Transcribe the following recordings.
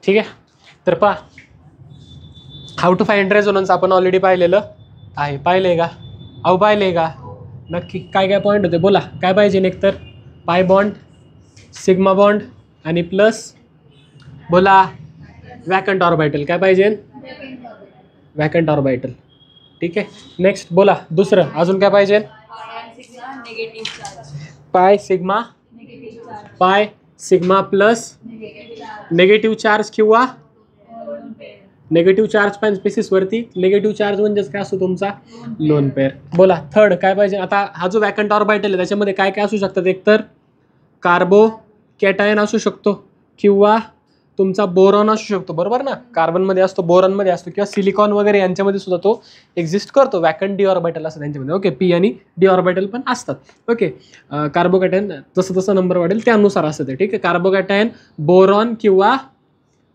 ठीक आहे. तर पहा, हाऊ टू फाइंड रेझोनन्स आपण ऑलरेडी पाहिलेलं आहे. पाहिलंय का? अहो पाहिलंय का? नक्की काय काय पॉईंट होते बोला. काय पाहिजे एकतर पाय बॉन्ड, सिग्मा बॉन्ड आणि प्लस बोला वॅकंट ऑर्बिटल. काय पाहिजे? Vacant orbital. ठीक आहे. नेक्स्ट बोला दुसरं अजून काय पाहिजे? पाय sigma, pi sigma plus negative charge किंवा निगेटिव्ह चार्ज पाहिजे स्पेसिसवरती. निगेटिव्ह चार्ज म्हणजेच काय असतो तुमचा लोन पेअर. बोला थर्ड काय पाहिजे? आता हा जो वॅकंट ऑर्बिटल आहे त्याच्यामध्ये काय काय असू शकतात? एकतर कार्बो कॅटायन असू शकतो किंवा तुमचा बोरॉन असू शकतो. बरोबर ना? कार्बनमध्ये असतो, बोरॉनमध्ये असतो किंवा सिलिकॉन वगैरे यांच्यामध्ये सुद्धा तो एक्झिस्ट करतो. वॅकंट डी ऑर्बिटल असतं त्यांच्यामध्ये. ओके. पी आणि डी ऑर्बिटल पण असतात. ओके. कार्बोकॅटायन जसं जसं नंबर वाढेल त्यानुसार असतं ते. ठीक आहे. कार्बोकॅटायन, बोरॉन किंवा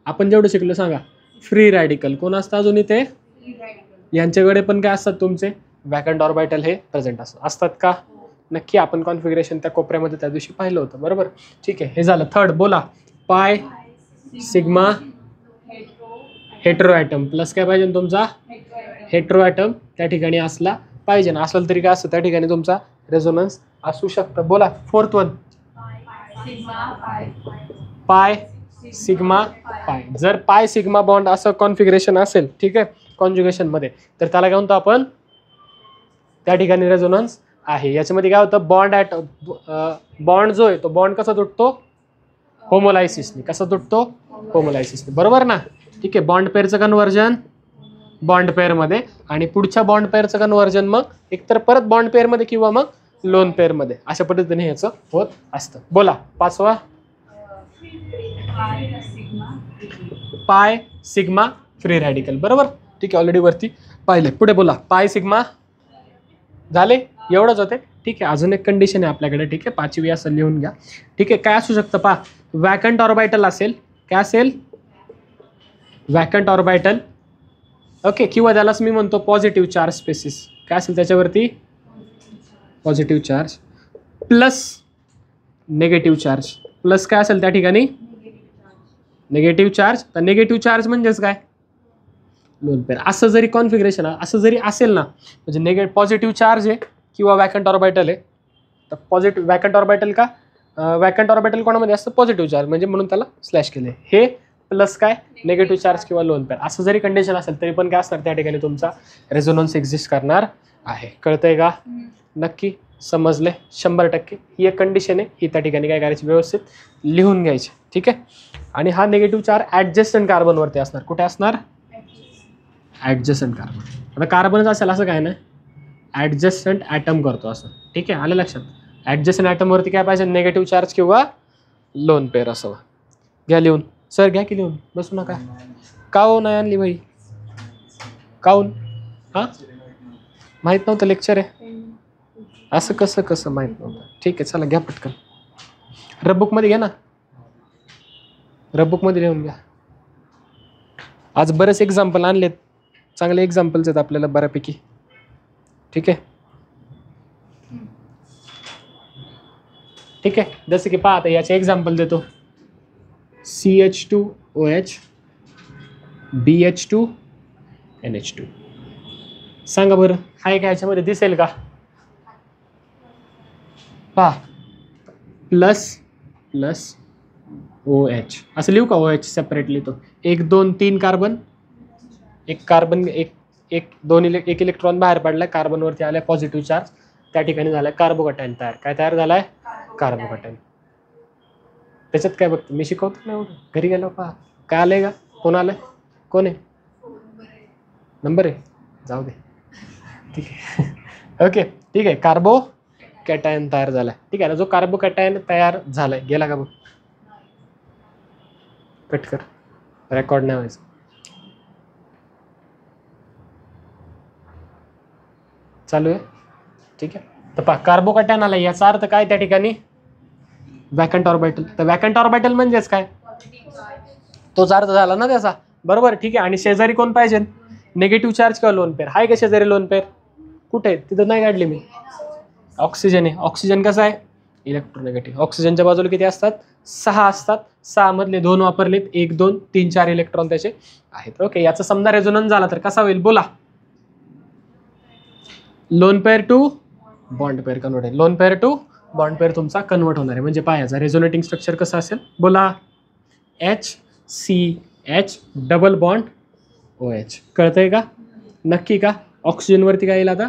आपण जेवढं शिकलो सांगा फ्री रॅडिकल. कोण असतं अजून इथे? यांच्याकडे पण काय असतात तुमचे वॅकंट ऑर्बिटल हे प्रेझेंट असतात का? नक्की आपण कॉन्फिगरेशन त्या कोपऱ्यामध्ये त्या दिवशी पाहिलं होतं. बरोबर. ठीक आहे. हे झालं थर्ड. बोला pi sigma hetero item plus काय पाहिजे तुमचा हेट्रो ॲटम त्या ठिकाणी असला पाहिजे ना. असेल तरी काय असतं त्या ठिकाणी तुमचा रेझोनन्स असू शकतं. बोला फोर्थ वन पाय सिग्मा पाय. जर पाय सिग्मा बॉन्ड असं कॉन्फिगरेशन असेल ठीक आहे कॉन्ज्युगेशनमध्ये तर त्याला काय म्हणतो आपण त्या ठिकाणी रेझोनन्स आहे. याच्यामध्ये काय होतं बॉन्ड जो आहे तो बॉन्ड कसा तुटतो? होमोलायसिसने. कसा तुटतो? होमोलायसिसने. बरोबर ना? ठीक आहे. बॉन्ड पेअरचं कन्व्हर्जन बॉन्ड पेअरमध्ये आणि पुढच्या बॉन्ड पेअरचं कन्व्हर्जन मग एकतर परत बॉन्ड पेअरमध्ये किंवा मग लोन पेअरमध्ये. अशा पद्धतीने याचं होत असतं. बोला पाचवा पाय सिग्मा फ्री रॅडिकल. बरोबर. ठीक आहे. ऑलरेडी वरती पाहिले. पुढे बोला पाय सिग्मा झाले. एवढंच होते. ठीक आहे. अजून एक कंडिशन आहे आपल्याकडे. ठीक आहे. पाचवी असं लिहून घ्या. ठीक आहे. काय असू शकतं पहा वॅकंट ऑर्बिटल असेल. काय असेल? Vacant orbital. ओके. किंवा त्यालाच मी म्हणतो पॉझिटिव्ह चार्ज स्पेसिस. काय असेल त्याच्यावरती? Positive charge plus negative charge. Plus काय असेल त्या ठिकाणी? Negative charge. तर निगेटिव्ह चार्ज म्हणजेच काय? Lone pair. असं जरी कॉन्फिगरेशन असं जरी असेल ना म्हणजे पॉझिटिव्ह चार्ज आहे किंवा वॅकंट ऑर्बिटल आहे तर पॉझिटिव्ह वॅकंट ऑर्बिटल का वॅकंट ऑर्बिटल कोणामध्ये असतं? पॉझिटिव्ह चार्ज म्हणजे म्हणून त्याला स्लॅश केले. हे प्लस काय निगेटिव्ह चार्ज किंवा लोन पेअर असं जरी कंडिशन असेल तरी पण काय असणार त्या ठिकाणी तुमचा रेझोनन्स एक्झिस्ट करणार आहे. कळतंय का? नक्की समजले 100%. ही एक कंडिशन आहे. ही त्या ठिकाणी काय करायची व्यवस्थित लिहून घ्यायची. ठीक आहे. आणि हा निगेटिव्ह चार्ज ॲडजस्टंट कार्बनवरती असणार. कुठे असणार? Adjacent carbon. आता कार्बनच असेल असं काय नाही ॲडजस्टंट ॲटम करतो असं. ठीक आहे. आलं लक्षात? ॲडजस्टंट ॲटमवरती काय पाहिजे? निगेटिव्ह चार्ज किंवा लोन पेअर असावं. घ्या लिहून. सर घ्या की लिहून. बसू नका. काहून नाही आणली भाई? काहून? हां माहीत नव्हतं लेक्चर आहे असं कसं माहीत नव्हतं. ठीक आहे. चला घ्या पटकन. रबबुकमध्ये घ्या ना. रबबुकमध्ये लिहून घ्या. आज बरेच एक्झाम्पल आणलेत. चांगले एक्झाम्पल्स आहेत आपल्याला बऱ्यापैकी. ठीक आहे. ठीक आहे. जसं की पहा आता याचे एक्झाम्पल देतो. CH2OH BH2 NH2. सांगा बरं आहे का याच्यामध्ये दिसेल का? पहा प्लस प्लस OH असं लिहू का? OH सेपरेटली तो 1 2 3 कार्बन एक कार्बन एक इलेक्ट्रॉन बाहेर पडलाय कार्बनवरती आलाय पॉझिटिव्ह चार्ज त्या ठिकाणी झालाय कार्बोकॅटायन तयार. काय तयार झालाय? कार्बोकॅटायन. त्याच्यात काय बघतो मी शिकवतो ना एवढं घरी गेलो पहा काय आलंय का? कोण आलंय? कोण आहे? नंबर आहे. जाऊ दे. ठीक आहे. ओके. ठीक आहे. कार्बोकॅटायन तयार झालाय. ठीक आहे ना. जो कार्बोकॅटायन तयार झालाय गेला का बघ? कट कर. रेकॉर्ड नाही व्हायचं. चालू आहे. ठीक आहे. तर पहा कार्बोकॅटायन आला याचा अर्थ काय त्या ठिकाणी? Vacant orbital. तर वॅकंट ऑर्बिटल म्हणजेच काय? तोच अर्थ झाला ना त्याचा. बरोबर. ठीक आहे. आणि शेजारी कोण पाहिजे? निगेटिव्ह चार्ज किंवा लोन पेअर. हाय का शेजारी लोन पेअर? कुठे? तिथं नाही काढली मी. ऑक्सिजन आहे. ऑक्सिजन कसा आहे? इलेक्ट्रोनेगेटिव्ह. ऑक्सिजनच्या बाजूला किती असतात? 6 असतात. 6 मधले 2 वापरलेत, 1 2 3 4 इलेक्ट्रॉन त्याचे आहेत. ओके, याचा समजा रेझोनन्स झाला तर कसा होईल बोला? Lone pair to bond pair convert आहे. Lone pair to bond pair तुमचा कन्वर्ट होणार आहे. म्हणजे पायाचा रेझोनेटिंग स्ट्रक्चर कसं असेल बोला? HCH double bond OH. कळतंय का? नक्की का? ऑक्सिजनवरती काय येईल आता?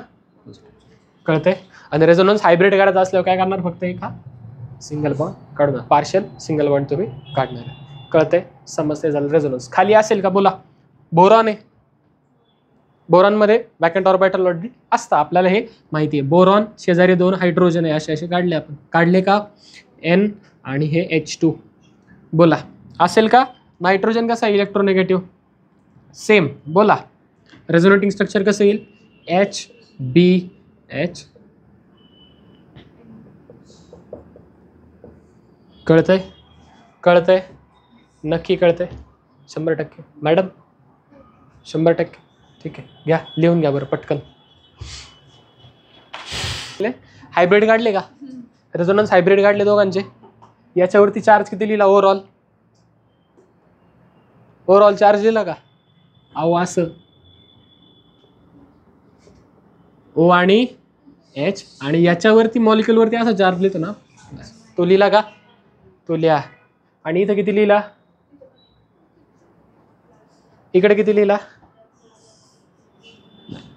कळतंय. आणि रेझोनन्स हायब्रिड काढायचा असल्यावर काय करणार? फक्त एक हा सिंगल बॉन्ड काढणार, पार्शियल सिंगल बॉन्ड तुम्ही काढणार आहे. कळतंय? समजते झालं. रेझोनन्स खाली असेल का बोला? बोरॉन आहे, बोरॉनमध्ये वॅकंट ऑर्बिटल ऑर्बिट असतं, आपल्याला हे माहिती आहे. बोरॉन शेजारी 2 हायड्रोजन आहे, असे काढले आपण. काढले का? N आणि हे H2 बोला. असेल का? नायट्रोजन कसा इलेक्ट्रोनेगेटिव्ह? सेम बोला. रेझोनेटिंग स्ट्रक्चर कसं येईल? HBH. कळतंय? कळतंय? नक्की कळतंय? 100% मॅडम? 100%. ठीक आहे, घ्या लिहून घ्या बरं पटकन. हायब्रिड काढले का? रेझोनन्स हायब्रिड काढले दोघांचे. याच्यावरती चार्ज किती लिहिला? ओव्हरऑल ओव्हरऑल चार्ज लिहिला का? अहो असं O आणि H आणि याच्यावरती मॉलिक्युलवरती असा चार्ज लिहितो ना, तो लिहिला का? तो लिहा. आणि इथं किती लिहिला? इकडे किती लिहिला?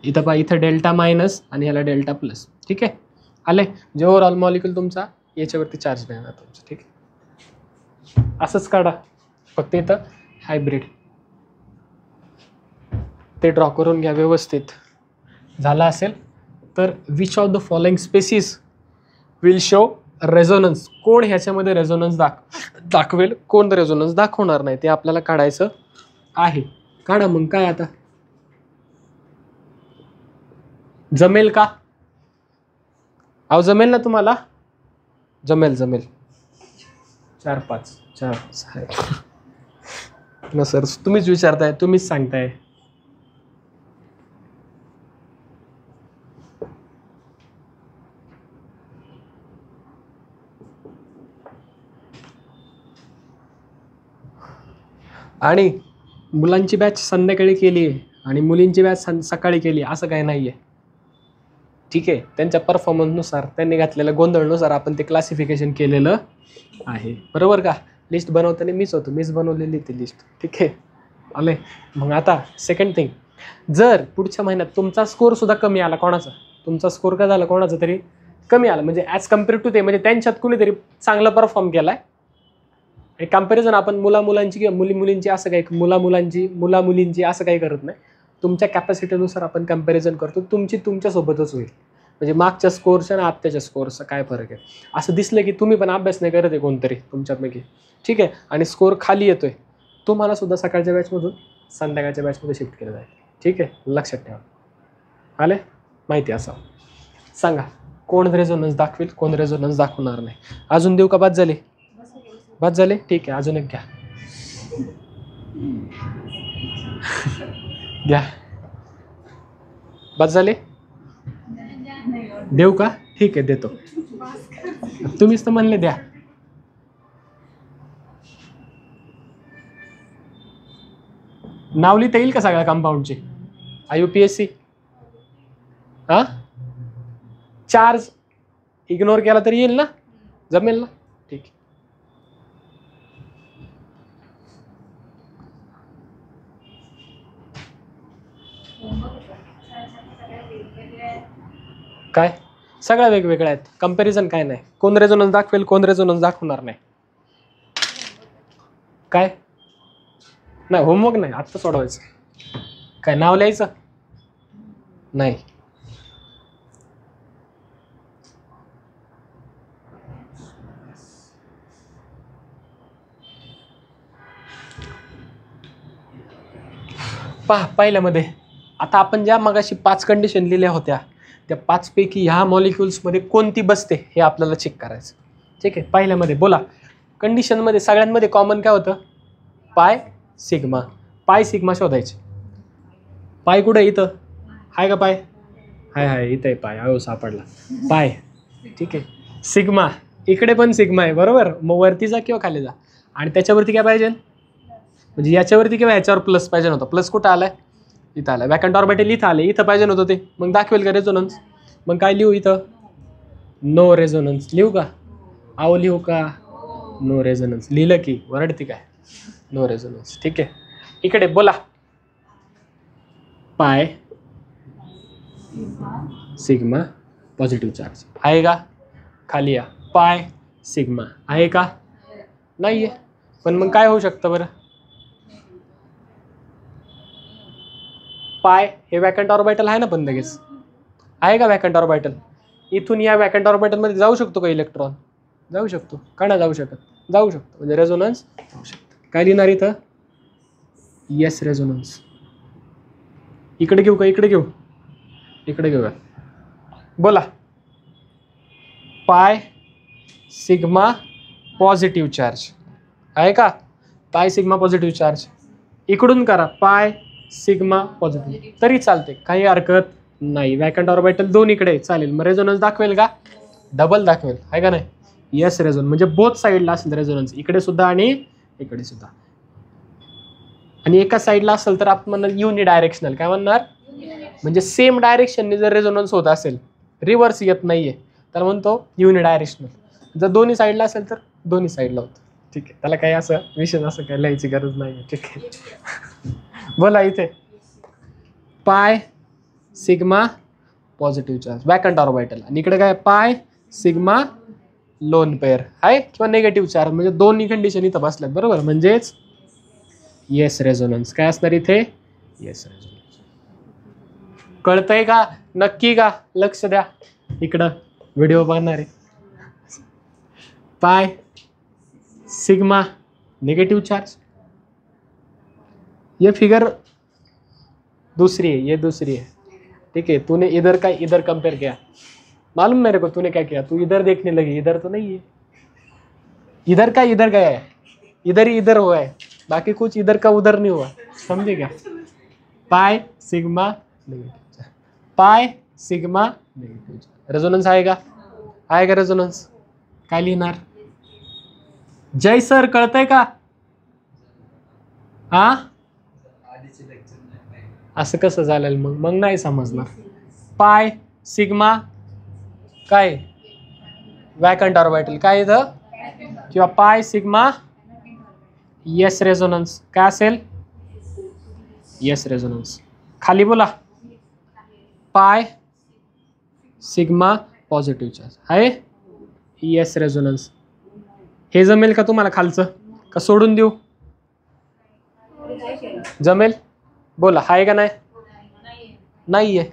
इथं पहा, इथं डेल्टा मायनस आणि ह्याला डेल्टा प्लस. ठीक आहे, आले. जे ओव्हरऑल मॉलिक्युल तुमचा याच्यावरती चार्ज नाही येणार तुमचं. ठीक आहे, असंच काढा. फक्त इथं हायब्रिड ते ड्रॉ करून घ्या व्यवस्थित. झाला असेल तर which of the following species will show resonance? कोण ह्याच्यामध्ये रेझोनन्स दाखवेल, कोण रेझोनन्स दाखवणार नाही, ते आपल्याला काढायचं आहे. काढा मग. काय आता जमेल का? अहो जमेल ना तुम्हाला? जमेल जमेल. 4 5 4 6 ना सर, तुम्हीच विचारताय, तुम्हीच सांगताय. आणि मुलांची बॅच संध्याकाळी केली आहे आणि मुलींची बॅच सकाळी केली, असं काही नाही आहे. ठीक आहे, त्यांच्या परफॉर्मन्सनुसार, त्यांनी घातलेल्या गोंधळनुसार आपण ते क्लासिफिकेशन केलेलं आहे. बरोबर का? लिस्ट बनवताना मीच बनवलेली ती लिस्ट. ठीक आहे, आले. मग आता सेकंड थिंग, जर पुढच्या महिन्यात तुमचा स्कोर सुद्धा कमी आला, कोणाचा तुमचा स्कोर काय झाला, कोणाचा तरी कमी आला, म्हणजे ॲज कम्पेअर टू ते, म्हणजे त्यांच्यात कुणीतरी चांगला परफॉर्म केलाय. आणि कंपॅरिझन आपण मुलांची किंवा मुलींची असं काही, मुलींची असं काही करत नाही. तुमच्या कॅपॅसिटीनुसार आपण कंपॅरिझन करतो. तुमची तुमच्यासोबतच होईल. म्हणजे मागच्या स्कोअरच्या आणि आत्ताच्या स्कोअरचा काय फरक आहे. असं दिसलं की तुम्ही पण अभ्यास नाही करत आहे कोणतरी तुमच्यापैकी. ठीक आहे, आणि स्कोअर खाली येतोय, तुम्हाला सुद्धा सकाळच्या बॅचमधून संध्याकाळच्या बॅचमध्ये शिफ्ट केलं जाईल. ठीक आहे, लक्षात ठेवा. आले माहिती असावं. सांगा कोण रेझोनन्स दाखवेल, कोण रेझोनन्स दाखवणार नाही. अजून देऊ का? बाद झाले? बाद झाले? ठीक आहे, अजून एक घ्या. घ्या. बाद झाले? देऊ का? ठीक आहे, देतो. तुम्हीच तर म्हणले द्या. नाव लिहिता येईल का सगळ्या कंपाऊंडचे? IUPAC. हा, चार्ज इग्नोर केला तरी येईल ना? जमेल ना? ठीक आहे. काय सगळ्या वेगवेगळ्या आहेत, कंपॅरिझन काय नाही. कोण रेझोनन्स दाखवेल, कोण रेझोनन्स दाखवणार नाही. काय नाही, होमवर्क नाही, आत्ता सोडवायचं. काय नाव लिहायचं नाही? पहा पहिल्यामध्ये, आता आपण ज्या मगाशी 5 कंडिशन लिहिल्या होत्या, त्या 5 पैकी ह्या मॉलिक्युल्समध्ये कोणती बसते हे आपल्याला चेक करायचं. ठीक आहे, पहिल्यामध्ये बोला. कंडिशनमध्ये सगळ्यांमध्ये कॉमन काय होतं? पाय सिग्मा. पाय सिग्मा शोधायचे. पाय कुठे? इथं आहे का पाय? हाय इथं आहे पाय. अहो सापडला पाय. ठीक आहे, सिग्मा इकडे पण सिग्मा आहे बरोबर. मग वरती जा किंवा खाली जा. आणि त्याच्यावरती काय पाहिजे, म्हणजे याच्यावरती किंवा याच्यावर प्लस पाहिजे नव्हतं. प्लस कुठं आलाय, इथं आलाय. वॅकंट ऑर्बिटल इथं आले, इथं पाहिजे नव्हतं ते. मग दाखवेल का रेझोनन्स. मग काय लिहू इथं, नो रेझोनन्स लिहू का, आव लिहू का, नो रेझोनन्स लिहिलं की वरडती काय, नो रेझोनन्स. ठीक आहे. इकडे बोला, पाय सिग्मा पॉझिटिव्ह चार्ज आहे का, खाली या. पाय सिग्मा आहे का, नाहीये. पण मग काय होऊ शकतं बरं, पाय हे वॅकंट ऑर्बिटल आहे ना, पण लगेच आहे का वॅकंट ऑर्बिटल. इथून या वॅकंट ऑर्बिटल मध्ये जाऊ शकतो का इलेक्ट्रॉन, जाऊ शकतो का, नाही जाऊ शकत, जाऊ शकतो. म्हणजे रेझोनन्स होऊ शकतं. काय लिहिणार इथं, येस रेझोनन्स. इकडे घेऊ का, इकडे घेऊ, इकडे घेऊया. बोला, पाय सिग्मा पॉझिटिव्ह चार्ज आहे का, पाय सिग्मा पॉझिटिव्ह चार्ज. इकडून करा पाय सिग्मा पॉझिटिव्ह तरी चालते, काही हरकत नाही. वॅकंट ऑर्बिटल दोन इकडे चालेल. मग रेझोनन्स दाखवेल का, डबल दाखवेल आहे का नाही. येस रेझोनन्स म्हणजे बोथ साईडला असेल रेझोनन्स, इकडे सुद्धा आणि इकडे सुद्धा. आणि एका साईडला असेल तर आपण म्हणणार युनि डायरेक्शनल. काय म्हणणार, म्हणजे सेम डायरेक्शनने जर रेझोनन्स होत असेल, रिव्हर्स येत नाहीये, तर म्हणतो युनि डायरेक्शनल. जर दोन्ही साईडला असेल तर दोन्ही साईडला होतं. ठीक आहे, त्याला काही असं विशेष असं काही लिहायची गरज नाही. ठीक आहे. बोला इथे, pi sigma positive charge vacant orbital, आणि इकडे काय पाय सिग्मा लोन पेअर आहे किंवा निगेटिव्ह चार्ज. म्हणजे दोन्ही कंडिशन इथं बसल्यात बरोबर. म्हणजेच येस रेझोनन्स. काय असणार इथे, येस रेझोनन्स. कळतंय का, नक्की का, लक्ष द्या इकडं व्हिडिओ बघणार आहे. पाय सिग्मा नेगेटिव्ह चार्ज, ये फिगर दूसरी है, ये दूसरी है. ठीक है, तूने इधर का इधर कंपेयर किया, मालूम मेरे को तूने क्या किया, तू इधर देखने लगी, इधर तो नहीं है. इधर का इधर गया है, इधर ही इधर हुआ है, बाकी कुछ इधर का उधर नहीं हुआ. समझे क्या, pi sigma negative, pi sigma negative. Resonance आएगा, आएगा रेझोनन्स. काय लिहिणार, जय सर कळतंय का, हा असं कसं झालं, मग नाही समजणार. पाय सिग्मा काय वॅकंट ऑर्बिटल काय इथं, किंवा पाय सिग्मा येस रेझोनन्स. काय असेल, येस रेझोनन्स. खाली बोला, पाय सिग्मा पॉझिटिव्ह चार्ज आहे, येस रेझोनन्स. हे जमेल का तुम्हाला खालचं, का सोडून देऊ, जमेल. बोला आहे का नाही, नाहीये.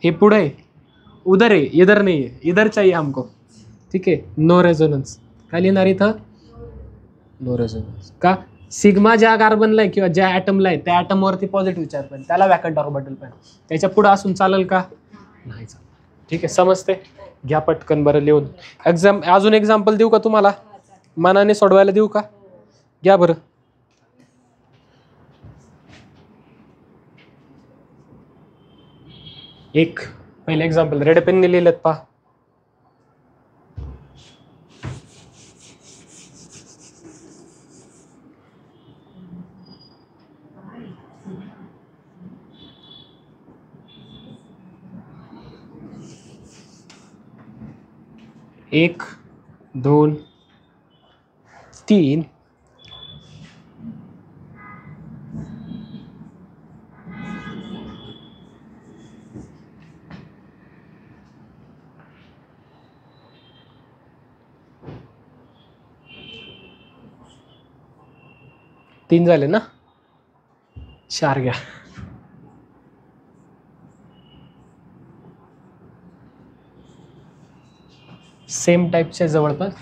हे पुढे आहे, उधर आहे, इधर नाही आहे, इधर चाहिए हमको. ठीक आहे, नो रेझोनन्स. काय लिहिणार इथं, नो रेझोनन्स. का, सिग्मा ज्या कार्बनला आहे किंवा ज्या ॲटमला आहे त्या ॲटमवरती पॉझिटिव्ह चार्ज पण, त्याला वॅकंट ऑर्बिटल पण, त्याच्या पुढे असून चालेल का, नाही चालेल. ठीक आहे, समजते. घ्या पटकन बरं लिहून. अजून एक्झाम्पल देऊ का तुम्हाला, मनाने सोडवायला देऊ का, घ्या बरं. एक पहिले एक्झाम्पल रेड पेनने लिहिलेत पहा. एक, दोन, तीन, तीन झाले ना, चार घ्या. सेम टाईपच्या जवळपास.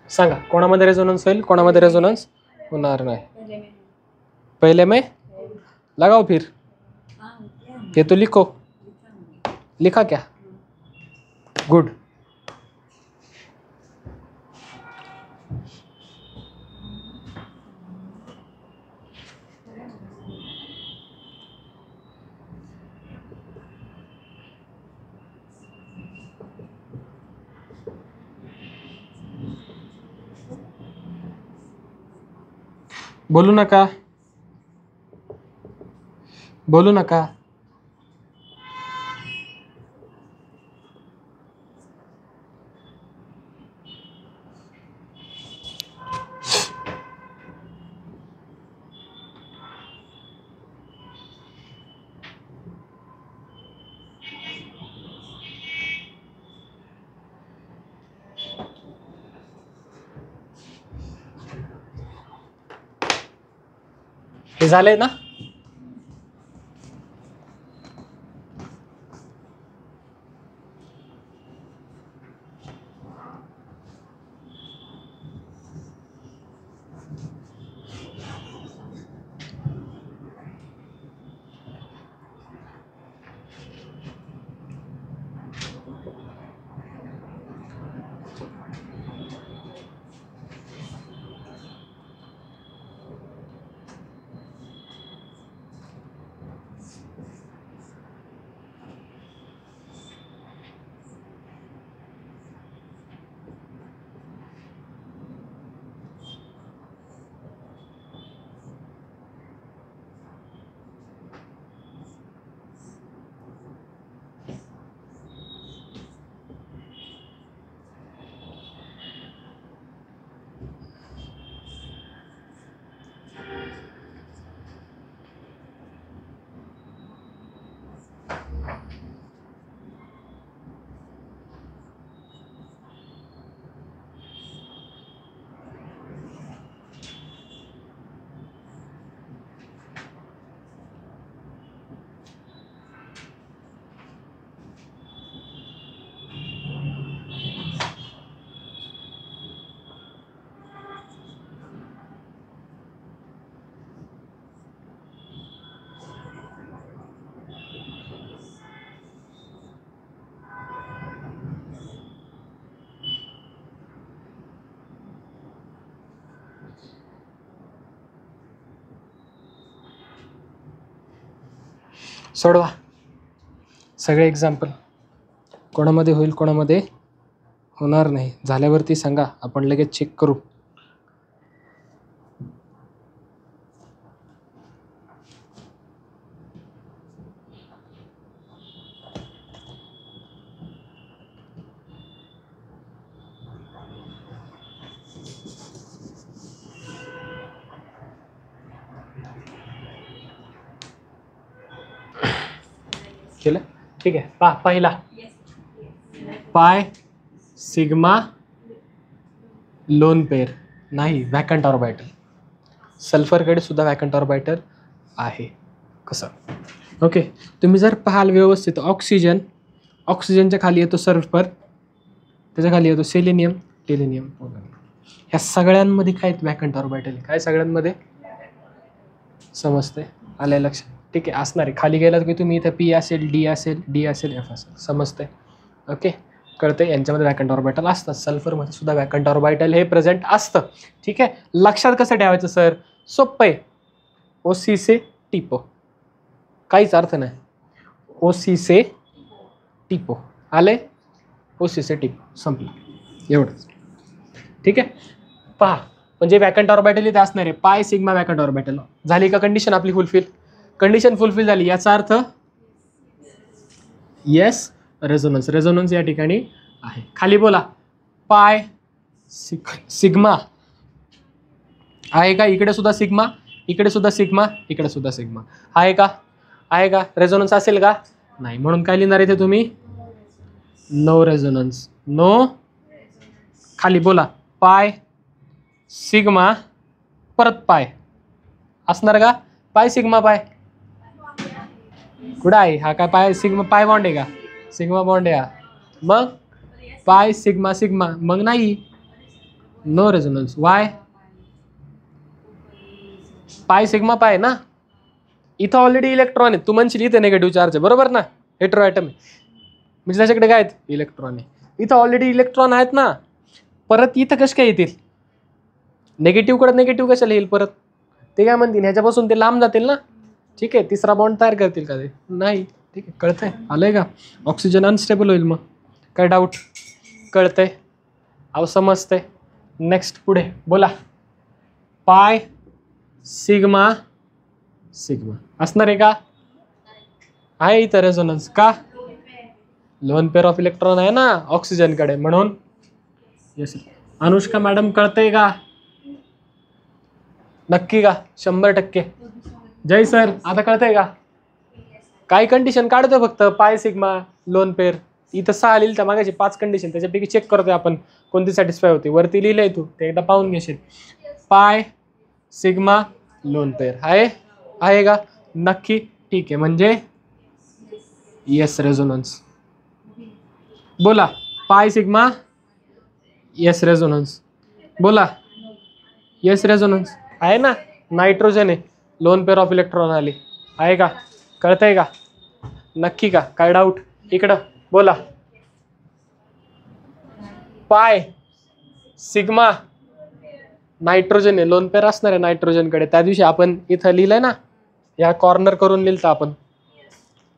सांगा कोणामध्ये रेझोनन्स होईल, कोणामध्ये रेझोनन्स होणार नाही. पहले में लगाओ, फिर ये तो लिखो, लिखा क्या, गुड. बोलू नका, बोलू नका. हे झालंय ना? सोडवा सगळे एक्झाम्पल. कोणामध्ये होईल कोणामध्ये होणार नाही. झाल्यावरती सांगा, आपण लगेच चेक करू. केलं? ठीक आहे. पहिला पाय सिग्मा लोन पेअर नाही, व्हॅकंट ऑर्बिटल. सल्फरकडे सुद्धा व्हॅकंट ऑर्बिटल आहे. कसं? ओके, तुम्ही जर पाहाल व्यवस्थित, ऑक्सिजनच्या खाली येतो सल्फर, त्याच्या खाली येतो सेलेनियम, टेलेनियम. ह्या सगळ्यांमध्ये काय व्हॅकंट ऑर्बिटल? काय सगळ्यांमध्ये? समजते? आलंय लक्षात? ठीक आहे. असणार आहे. खाली गेलात की तुम्ही इथं पी असेल, डी असेल, एफ असेल. समजते? ओके, कळते? यांच्यामध्ये व्हॅकंट ऑर्बिटल असतात. सल्फरमध्ये सुद्धा व्हॅकंट ऑर्बिटल हे प्रेझेंट असतं. ठीक आहे. लक्षात कसं ठेवायचं सर? सोपं आहे. ओसी से टिपो, काहीच अर्थ नाही. ओसी से टिपो आले, ओसी से टिपो, संपलं. एवढंच. ठीक आहे. पहा, म्हणजे व्हॅकंट ऑर्बिटल इथे असणार आहे. Pi sigma vacant orbital. झाली का कंडिशन आपली फुलफिल? कंडिशन फुलफिल झाली. याचा अर्थ येस, रेझोनन्स या ठिकाणी आहे. खाली बोला, पाय सिग्मा आहे का? इकडे सुद्धा सिग्मा, इकडे सुद्धा सिग्मा, इकडे सुद्धा सिग्मा आहे का? आहे का? रेझोनन्स असेल का? नाही. म्हणून काय लिहिणार इथे तुम्ही? No resonance. नो. खाली बोला, पाय सिग्मा परत पाय असणार का? पाय सिग्मा पाय कुठं आहे? हा काय पाय सिग्मा पाय बॉन्ड आहे का? सिग्मा बॉन्ड आहे. मग पाय सिग्मा सिग्मा, मग नाही, no resonance. Why? Pi sigma pi ना, इथं ऑलरेडी इलेक्ट्रॉन आहे. तू म्हणशील इथे निगेटिव्ह चार्ज आहे, बरोबर ना? हेटेरो ॲटम आहे, म्हणजे त्याच्याकडे काय आहेत? इलेक्ट्रॉन आहे. इथं ऑलरेडी इलेक्ट्रॉन आहेत ना, परत इथं कसं काय येतील? निगेटिव्हकडे निगेटिव्ह कशाला येईल परत? ते काय म्हणतील, ह्याच्यापासून ते लांब जातील ना. ठीक आहे. तिसरा बॉन्ड तयार करतील का ते? नाही. ठीक आहे. कळतंय? आलंय का? ऑक्सिजन अनस्टेबल होईल. मग काय डाऊट? कळतंय? अहो समजतंय? नेक्स्ट पुढे बोला, पाय सिग्मा सिग्मा असणार आहे का? आहे इथं रेझोनन्स का? लोन पेअर ऑफ इलेक्ट्रॉन आहे ना ऑक्सिजनकडे, म्हणून येस. अनुष्का मॅडम कळतंय का? नक्की का? 100%. जय सर आता कळतंय का? काही कंडिशन काढतोय फक्त पाय सिग्मा लोन पेअर. इथं 6 लिहिलं तर मागायची 5 कंडिशन, त्याच्यापैकी चेक करतोय आपण कोणती सॅटिस्फाय होते. वरती लिहिलंय तू ते एकदा पाहून घेशील. पाय सिग्मा लोन पेअर आहे का? नक्की. ठीक आहे, म्हणजे येस रेझोनन्स. बोला पाय सिग्मा येस रेझोनन्स. बोला येस रेझोनन्स आहे ना. नायट्रोजन आहे, लोन पेअर ऑफ इलेक्ट्रॉन आली आहे का? कळतंय का? नक्की का? काय डाऊट? इकडं बोला. पाय सिग्मा नायट्रोजन आहे, लोन पेअर असणार आहे नायट्रोजनकडे. त्या दिवशी आपण इथं लिहिलंय ना, या कॉर्नर करून लिहिलं आपण.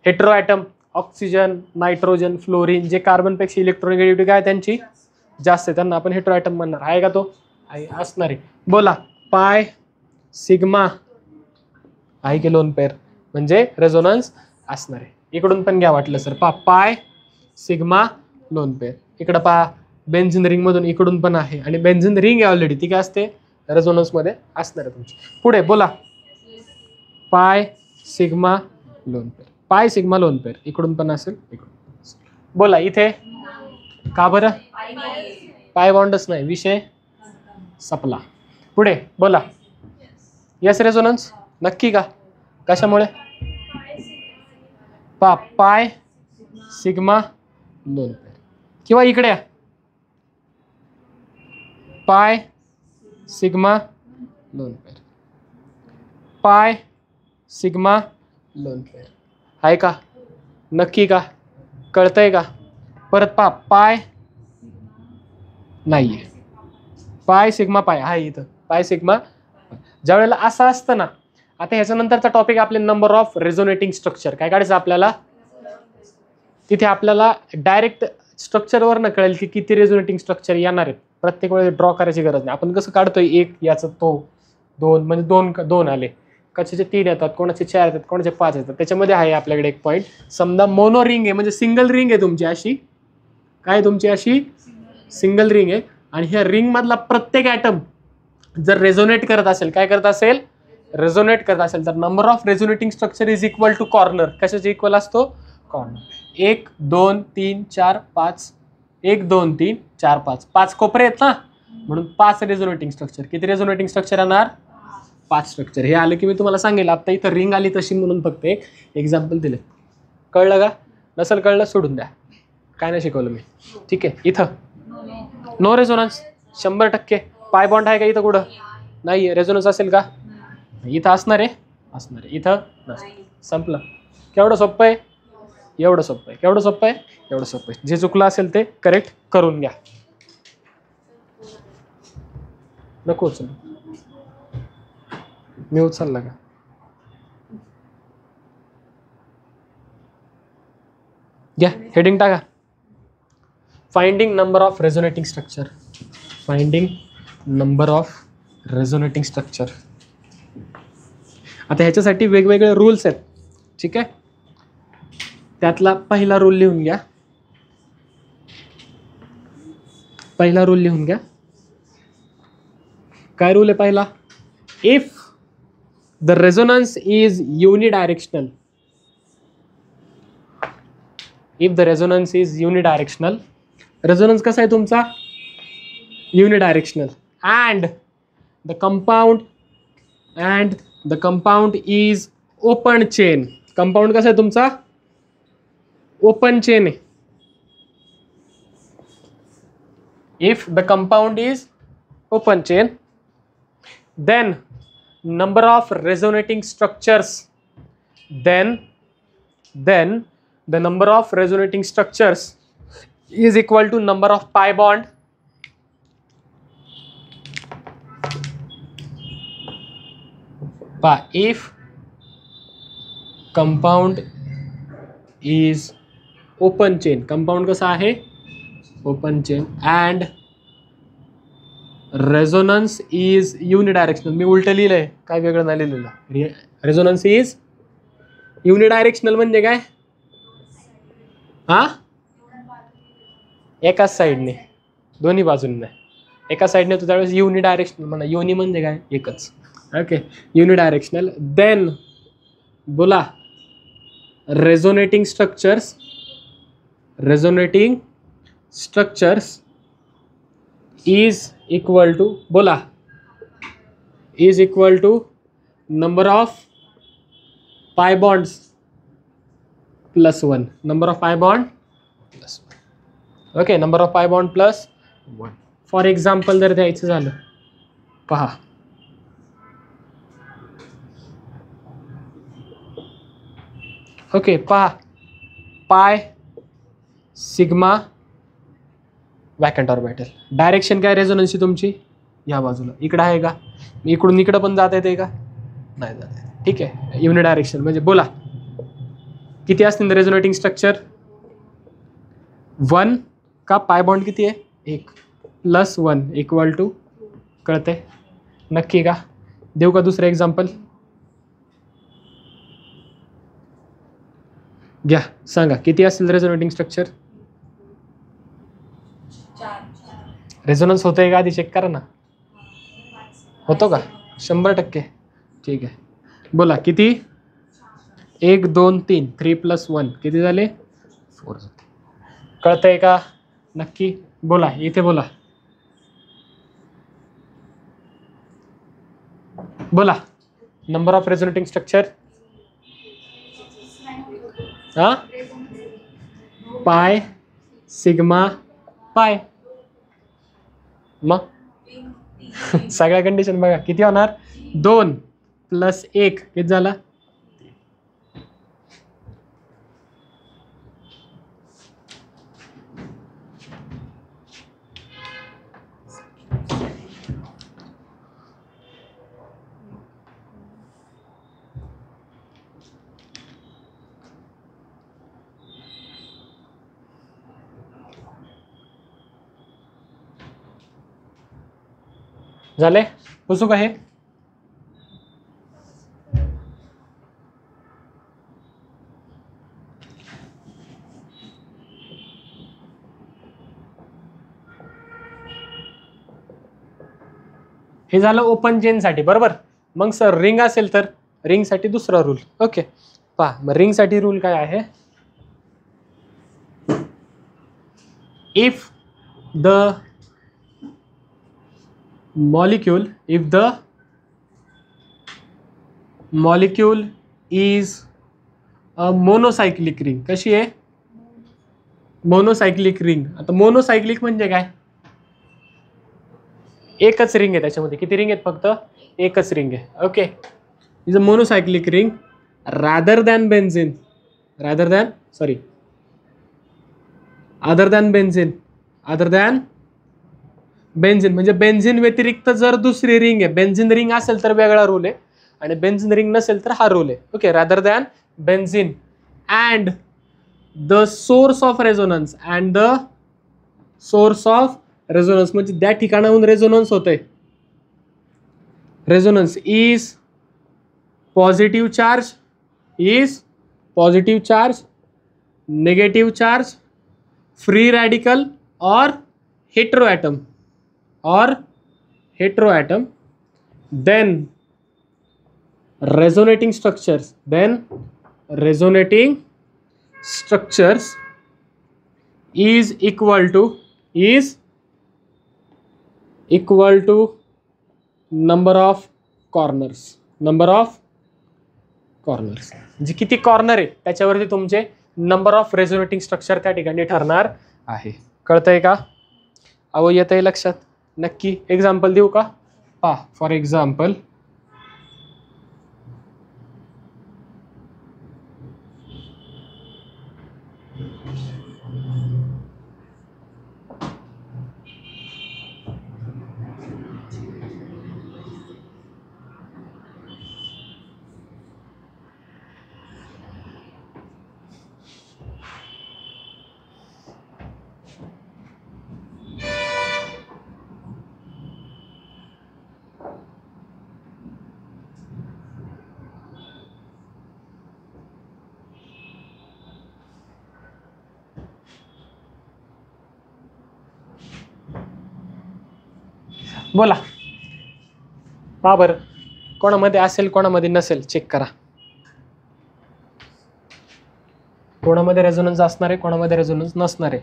Heteroatom oxygen, nitrogen, fluorine जे कार्बनपेक्षा इलेक्ट्रॉनिगेटिव्हिटी काय त्यांची जास्त आहे, त्यांना आपण हेट्रो ॲटम म्हणणार. आहे का? तो आहे असणार आहे. बोला पाय सिग्मा आहे की लोन पेअर, म्हणजे रेझोनन्स असणार आहे. इकडून पण घ्या वाटलं sir. Pi sigma lone pair. इकडं पहा बेन्झिन रिंग मधून इकडून पण आहे, आणि बेन्झिन रिंग आहे ऑलरेडी, ती काय असते रेझोनन्स मध्ये असणार आहे तुमची. पुढे बोला pi sigma lone pair. Pi sigma lone pair इकडून पण असेल, इकडून पण असेल. बोला इथे का बरं? पाय बॉन्डच नाही, विषय संपला. पुढे बोला यस रेझोनन्स. नक्की का? कशामुळे? Pi sigma lone pair. किंवा इकडे या, pi sigma lone pair. Pi sigma lone pair आहे का? नक्की का? कळतंय का? परत पाय नाहीये. पाय सिग्मा पाय आहे इथं. पाय सिग्मा ज्या वेळेला असं असतं ना. आता ह्याच्यानंतरचा टॉपिक आपले नंबर ऑफ रेझोनेटिंग स्ट्रक्चर. काय काढायचं आपल्याला? तिथे आपल्याला डायरेक्ट स्ट्रक्चरवर न कळेल की किती रेझोनेटिंग स्ट्रक्चर येणार आहेत. प्रत्येक वेळेस ड्रॉ करायची गरज नाही. आपण कसं काढतोय, एक याचं तो 2 म्हणजे 2 आले, कशाचे 3 येतात, कोणाचे 4 येतात, कोणाचे 5 येतात. त्याच्यामध्ये आहे आपल्याकडे एक पॉईंट. समजा मोनो रिंग आहे, म्हणजे सिंगल रिंग आहे तुमची अशी. काय तुमची अशी सिंगल रिंग आहे, आणि ह्या रिंग मधला प्रत्येक ॲटम जर रेझोनेट करत असेल, काय करत असेल? रेझोनेट करत असेल, तर number of resonating structure is equal to corner. कशाचा इक्वल असतो? कॉर्नर. 1 2 3 4 5 1 2 3 4 5 5 कोपरे आहेत ना, म्हणून 5 रेझोनेटिंग स्ट्रक्चर. किती रेझोनेटिंग स्ट्रक्चर येणार? 5 स्ट्रक्चर. हे आलं की मी तुम्हाला सांगेल. आता इथं रिंग आली तशी म्हणून फक्त एक एक्झाम्पल दिले. कळलं का? नसेल कळलं सोडून द्या, काय नाही शिकवलं मी. ठीक आहे. इथं नो रेझोनन्स 100%. पाय बॉन्ड आहे का इथं? कुठं नाही. रेझोनन्स असेल का? इथं असणार आहे, असणार आहे. इथं नसणार. संपलं. केवढं सोपं आहे? एवढं सोपं आहे. केवढं सोपं आहे? एवढं सोपं आहे. जे चुकलं असेल ते करेक्ट करून घ्या. नको उचल. मी उचलला का? घ्या हेडिंग टाका. Finding number of resonating structure. Finding number of resonating structure. आता ह्याच्यासाठी वेगवेगळे रूल्स आहेत. ठीक आहे. त्यातला पहिला रूल लिहून घ्या. पहिला रूल लिहून घ्या. काय रूल आहे पहिला? If the resonance is unidirectional. If the resonance is unidirectional. Resonance कसा आहे तुमचा? Unidirectional. And the compound is open chain. Compound कसा आहे तुमचा? ओपन चेन आहे. If the compound is open chain, then number of resonating structures, then the number of resonating structures is equal to number of pi bond if compound is open chain. compound कसा आहे? open chain. and resonance is unidirectional. मी उलट लिहिलंय, काय वेगळं नाही लिहिलेलं. Resonance is unidirectional म्हणजे काय? हा, एकाच साईडने, दोन्ही बाजूंनी नाही. एका साईडने होतो त्यावेळेस युनिडायरेक्शनल म्हणा. युनि म्हणजे काय? एकच. Okay, unidirectional. देन बोला resonating structures. Resonating structures is equal to, बोला, is equal to number of pi bonds plus 1. Number of pi bond plus 1. Okay, number of pi bond plus 1. For example जर द्यायचं झालं, पहा, okay, पहा, pi sigma vacant orbital. Direction काय रेझोनन्सची तुमची? या बाजूला. इकडं आहे का? इकडून इकडं पण जाता येते का? नाही जात आहे. ठीक आहे, युनिडायरेक्शन म्हणजे बोला किती असतील रेझोनेटिंग स्ट्रक्चर? 1 का? पाय बॉन्ड किती आहे? 1 प्लस 1 इक्वल टू, कळते? नक्की का? देऊ का दुसरं एक्झाम्पल? घ्या, सांगा किती असेल रेझोनेटिंग स्ट्रक्चर? रेझोनन्स होतंय का? आधी चेक करा ना. होतो का? 100%. ठीक आहे, बोला किती? 1 2 3, 3 + 1 किती झाले? 4 झाले. कळतंय का? नक्की बोला, इथे बोला, बोला नंबर ऑफ रेझोनेटिंग स्ट्रक्चर. हा, पाय सिग्मा पाय. मग सगळ्या कंडिशन बघा किती होणार? 2 + 1 किती झाला? झाले? पुसू का हे? हे झालं ओपन चेनसाठी, बरोबर. मग सर रिंग असेल तर रिंगसाठी दुसरा रूल. ओके, पहा मग रिंगसाठी रूल काय आहे? If the molecule is a monocyclic ring. कशी आहे? मोनोसायक्लिक रिंग. आता मोनोसायक्लिक म्हणजे काय? एकच रिंग आहे त्याच्यामध्ये. किती रिंग आहेत? फक्त एकच रिंग आहे. Okay, is a monocyclic ring rather than benzene, other than benzene म्हणजे बेन्झिन व्यतिरिक्त जर दुसरी रिंग आहे, बेन्झिन रिंग असेल तर वेगळा रूल आहे आणि बेन्झिन रिंग नसेल तर हा रूल आहे. Okay, rather than benzene and the source of resonance म्हणजे त्या ठिकाणाहून रेझोनन्स होतंय. Resonance is positive charge, negative charge, free radical और hetero atom. then resonating structures is equal to number of corners. म्हणजे किती कॉर्नर आहे त्याच्यावरती तुमचे नंबर ऑफ रेझोनेटिंग स्ट्रक्चर त्या ठिकाणी ठरणार आहे. कळतंय का? अहो येतंय लक्षात? नक्की एक्झाम्पल देऊ का? पहा, फॉर एक्झाम्पल बोला पहा बरं, कोणामध्ये असेल कोणामध्ये नसेल चेक करा. कोणामध्ये रेझोनन्स असणार आहे, कोणामध्ये रेझोनन्स नसणार आहे.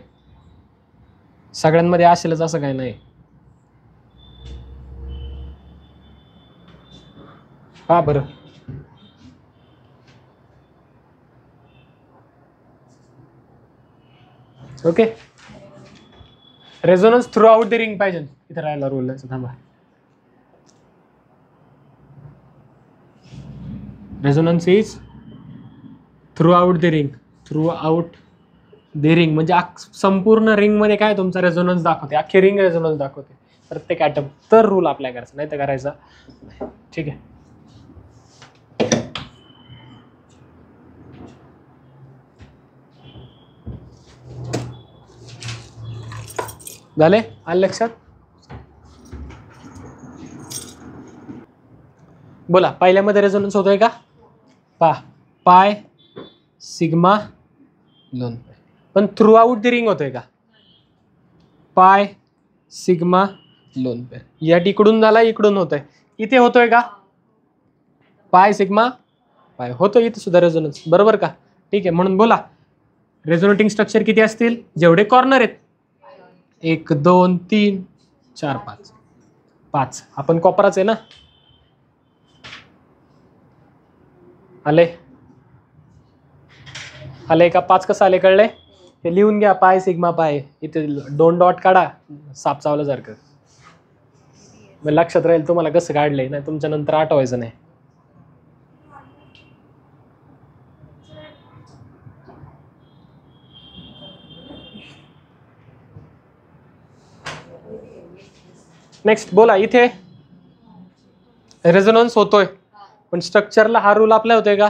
सगळ्यांमध्ये असेलच असं काही नाही. पहा बरं, okay. Resonance through out the ring पाहिजे. इथे राहायला रोल थांबा. Resonance is through out the ring. Through out the ring म्हणजे संपूर्ण रिंग मध्ये काय तुमचा रेझोनन्स दाखवते, अख्खी रिंग रेझोनन्स दाखवते प्रत्येक ॲटम. तर रूल अप्लाय करायचा, नाही तर करायचा. ठीक आहे. झाले, आलं लक्षात? बोला, पहिल्यामध्ये रेझोनन्स होतोय का? पहा, पाय सिग्मा लोन. पण थ्रू आउट द रिंग होतोय का? पाय सिग्मा लोन पेर. या इकडून झाला, इकडून होतोय. इथे होतोय का? पाय सिग्मा पाय होतोय. इथे सुद्धा रेझोनन्स, बरोबर का? ठीक आहे. म्हणून बोला, रेझोनेटिंग स्ट्रक्चर किती असतील जेवढे कॉर्नर आहेत? 1 2 3 4 5. 5. आपण कॉपराच आहे ना. आले आले का? 5 कसं आले कळले? हे लिहून घ्या, पाय सिग्मा पाय. इथे 2 डॉट काढा साप चावल्यासारखं, मग लक्षात राहील तुम्हाला कसं काढलंय. नाही तुमच्या नंतर आठवायचं नाही. नेक्स्ट बोला, इथे रेझोनन्स होतोय पण स्ट्रक्चरला हा रूल अप्लाय होतोय का?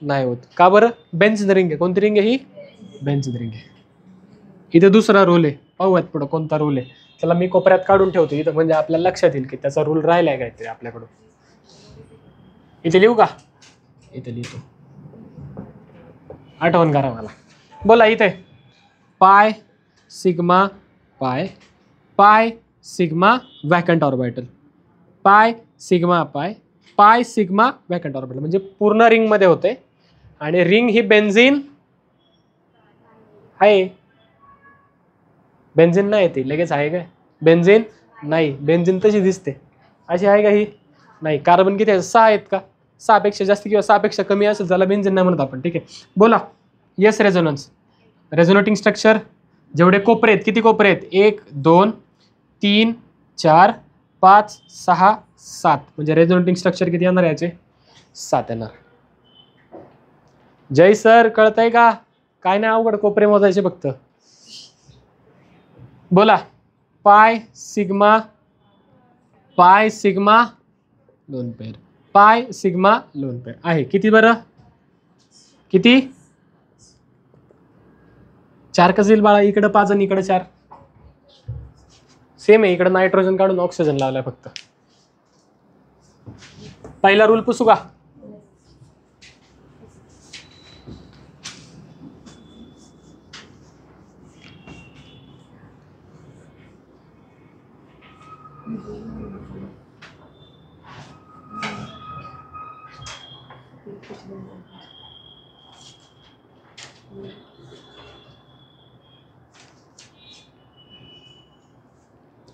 नाही होत. का बरं? बेंच द रिंग आहे. कोणती रिंग आहे ही? बेंच द रिंग आहे. इथे दुसरा रूल आहे, पाहूयात पुढं कोणता रूल आहे. त्याला मी कोपऱ्यात काढून ठेवतो इथं, म्हणजे आपल्याला लक्षात येईल की त्याचा रूल राहिलाय काहीतरी आपल्याकडून. इथे लिहू का? इथे लिहितो, आठवण करा मला. बोला, इथे पाय सिग्मा पाय, पाय सिग्मा वॅकंट ऑर्बिटल, पाय सिग्मा पाय, पाय सिग्मा वॅकंट ऑर्बिटल. म्हणजे पूर्ण रिंग मध्ये होते. आणि रिंग ही बेन्झीन आहे. बेन्झीन नाही ती लगेच आहे काय? बेन्झीन नाही. बेन्झीन तशी दिसते, अशी आहे का ही? नाही. कार्बन किती आहे? 6 आहेत का? 6 पेक्षा जास्त किंवा 6 पेक्षा कमी असेल त्याला बेन्झीन नाही म्हणत आपण. ठीक आहे. बोला, येस रेझोनन्स. रेझोनेटिंग स्ट्रक्चर जेवढे कोपरे आहेत, किती कोपरे आहेत? 1 2 3 4 5 6 7. म्हणजे रेझोनेटिंग स्ट्रक्चर किती येणार याचे? 7 येणार. जय सर, कळतंय का? काय नाही अवघड, कोपरे मोजायचे फक्त. बोला, पाय सिग्मा लोन पेर, पाय सिग्मा लोन पेर आहे. किती बरं? किती? 4 कसं येईल बाळा? इकडं 5 आणि इकडे 4. सेम आहे. इकडे नायट्रोजन काढून ऑक्सिजन लावलाय फक्त. पहिला रूल पुसू का?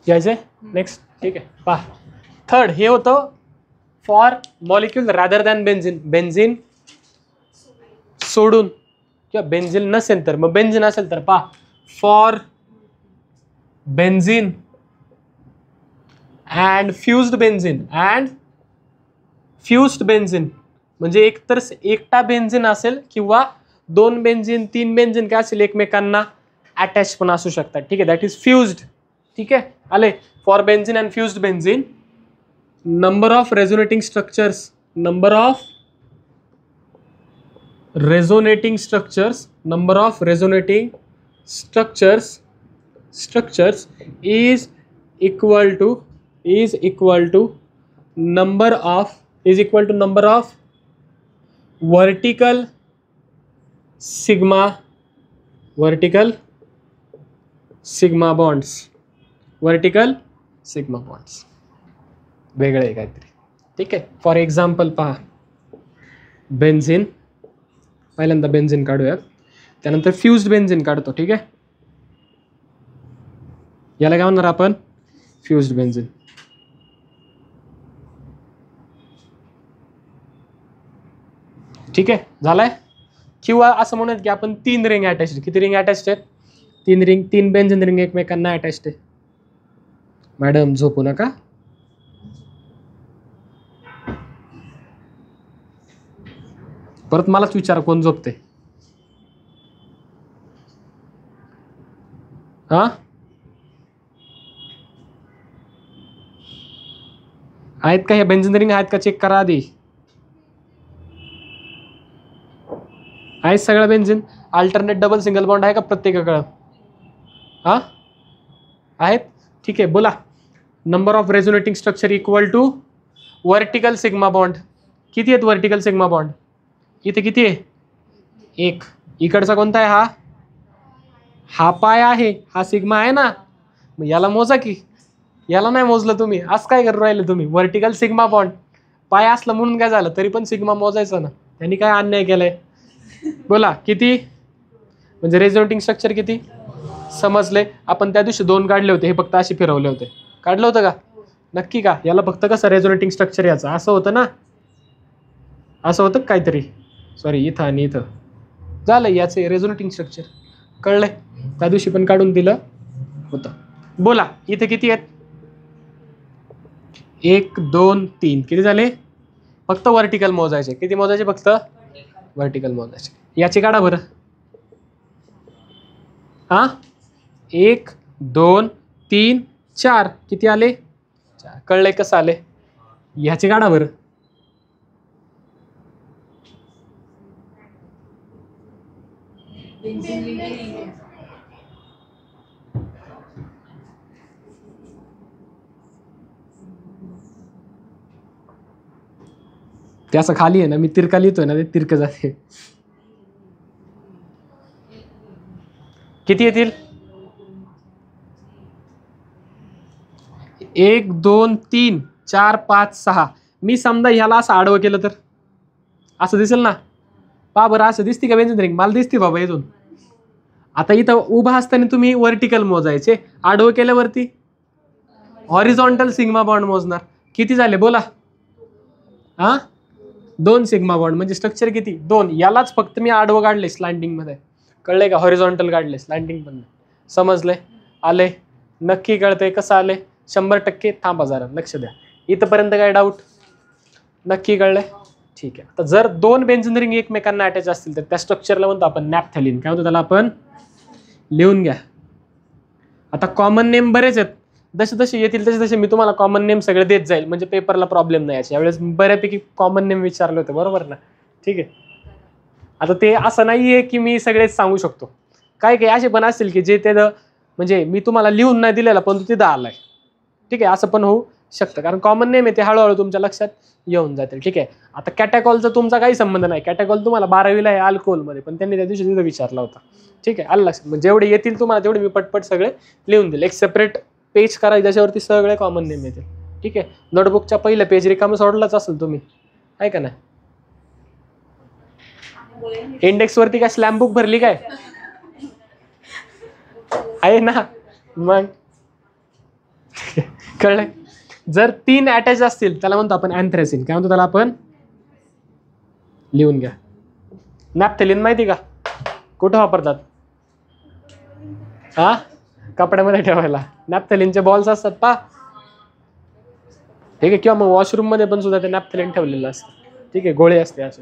यायचे नेक्स्ट. ठीक आहे. पहा, थर्ड हे होतं for molecule rather than benzene. Benzene सोडून किंवा बेन्झिन नसेल तर, मग बेन्झिन असेल तर पहा, for benzene and fused benzene. And fused benzene म्हणजे एकतर एकटा बेन्झिन असेल किंवा 2 बेन्झिन 3 बेन्झिन काय असेल एकमेकांना अटॅच पण असू शकतात. ठीक आहे. That is fused. ठीक आहे. आले. For benzene and fused benzene, number of resonating structures, number of resonating structures, number of resonating structures is equal to number of vertical sigma bonds. Vertical sigma bonds वेगळे आहे काहीतरी. ठीक आहे. फॉर एक्झाम्पल पहा, बेन्झिन, पहिल्यांदा बेन्झिन काढूयात, त्यानंतर फ्युज्ड बेन्झिन काढतो. ठीक आहे, याला काय म्हणणार आपण, फ्युज्ड बेन्झिन. ठीक आहे, झालाय. किंवा असं म्हणत की आपण 3 रिंग अटॅच, किती रिंग अटॅच आहेत, 3 रिंग, 3 बेन्झिन रिंग एकमेकांना अटॅच आहे. मॅडम झोपू नका. परत मलाच विचारा कोण झोपते. हा, आहेत का हे बेन्झिन रिंग आहेत का, चेक करा आधी. आहेत सगळं benzene. Alternate double single bond आहे का प्रत्येकाकडं. हा, आहेत. ठीक आहे, बोला. Number of resonating structure equal to vertical sigma bond. किती आहेत वर्टिकल सिग्मा बॉन्ड, इथे किती आहे, 1. इकडचा कोणता आहे, हा पाय आहे, हा सिग्मा आहे ना, मग याला मोजा की. याला नाही मोजलं तुम्ही, असं काय करून राहिले तुम्ही. वर्टिकल सिग्मा बॉन्ड पाय असलं म्हणून काय झालं, तरी पण सिग्मा मोजायचं ना. त्यांनी काय अन्याय केलाय, बोला किती. म्हणजे रेझोनेटिंग स्ट्रक्चर किती समजले. आपण त्या दिवशी 2 काढले होते, हे फक्त असे फिरवले होते. काढलं होतं का, नक्की का. याला फक्त कसं रेझोनेटिंग स्ट्रक्चर याचं असं होतं ना, असं होतं काहीतरी. सॉरी, इथं आणि इथं झालं याचे रेझोनेटिंग स्ट्रक्चर. कळलंय, त्या दिवशी पण काढून दिलं होतं. बोला इथे किती आहेत, 1 2 3, किती झाले. फक्त वर्टिकल मोजायचे, किती मोजायचे, फक्त वर्टिकल मोजायचे. याचे काढा बरं. हा, 1 2 3 4, किती आले, 4. कळलंय कसं आले. ह्याचे काढा बरं. ते असं खाली आहे ना, मी तिरका लिहितोय ना, ते तिरकं जाते. किती येतील, 1 2 3 4 5 6. मी समजा ह्याला असं आडवं केलं तर असं दिसेल ना. पहा बरं, असं दिसते का बेन्झिन रिंग, मला दिसते बाबा इथून. आता इथं उभा असताना तुम्ही वर्टिकल मोजायचे, आडवं केल्यावरती हॉरिझॉन्टल सिग्मा बॉन्ड मोजणार. किती झाले बोला. हा, 2 सिग्मा बॉन्ड, म्हणजे स्ट्रक्चर किती, 2. यालाच फक्त मी आडवं काढले स्लँटिंग मध्ये. कळलंय का, हॉरिझॉन्टल काढले स्लँटिंग पण. समजले, आले, नक्की कळतंय कसं आले, 100%. थांबा जरा, लक्ष द्या. इथपर्यंत काय डाऊट, नक्की कळलंय. ठीक आहे. आता जर 2 बेन्झिन रिंग एकमेकांना अटॅच असतील तर त्या स्ट्रक्चरला म्हणतो आपण नॅफ्थॅलिन. काय म्हणतो त्याला आपण, लिहून घ्या. आता कॉमन नेम बरेच आहेत, जसे जसे येतील तसे तसे मी तुम्हाला कॉमन नेम सगळे देत जाईल, म्हणजे पेपरला प्रॉब्लेम नाही. यावेळेस बऱ्यापैकी कॉमन नेम विचारले होते, बरोबर ना. ठीक आहे. आता ते असं नाहीये की मी सगळेच सांगू शकतो, काय काय असे पण असतील की जे ते म्हणजे मी तुम्हाला लिहून नाही दिलेला पण तिथं आलाय. ठीक आहे, असं पण होऊ शकतं, कारण कॉमन नेम आहे ते हळूहळू तुमच्या लक्षात येऊन जातील. ठीक आहे. आता कॅटॅकॉलचा तुमचा काही संबंध नाही. कॅटॅकॉल तुम्हाला 12वीला आहे अल्कोहोलमध्ये, पण त्यांनी त्या दिवशी तिथं विचारला होता. ठीक आहे, आलं लक्षात. जेवढे येतील तुम्हाला तेवढे मी पटपट सगळे लिहून दिले. एक सेपरेट पेज करा ज्याच्यावरती सगळे कॉमन नेम येतील. ठीक आहे. नोटबुकच्या पहिलं पेज रिकामं सोडलाच असेल तुम्ही, आहे का नाही. इंडेक्स वरती काय स्लॅम बुक भरली काय, आहे ना. मग कळलंय. जर 3 अटॅच असतील त्याला म्हणतो आपण अँथ्रॅसिन. काय म्हणतो त्याला आपण, लिहून घ्या. नॅफ्थॅलिन माहिती का, कुठं वापरतात, हा, कपड्यामध्ये ठेवायला. नॅफ्थॅलिनचे बॉल्स असतात पा. ठीक आहे, किंवा मग वॉशरूम मध्ये पण सुद्धा ते नॅफ्थॅलिन ठेवलेलं असतं. ठीक आहे, गोळे असते असे.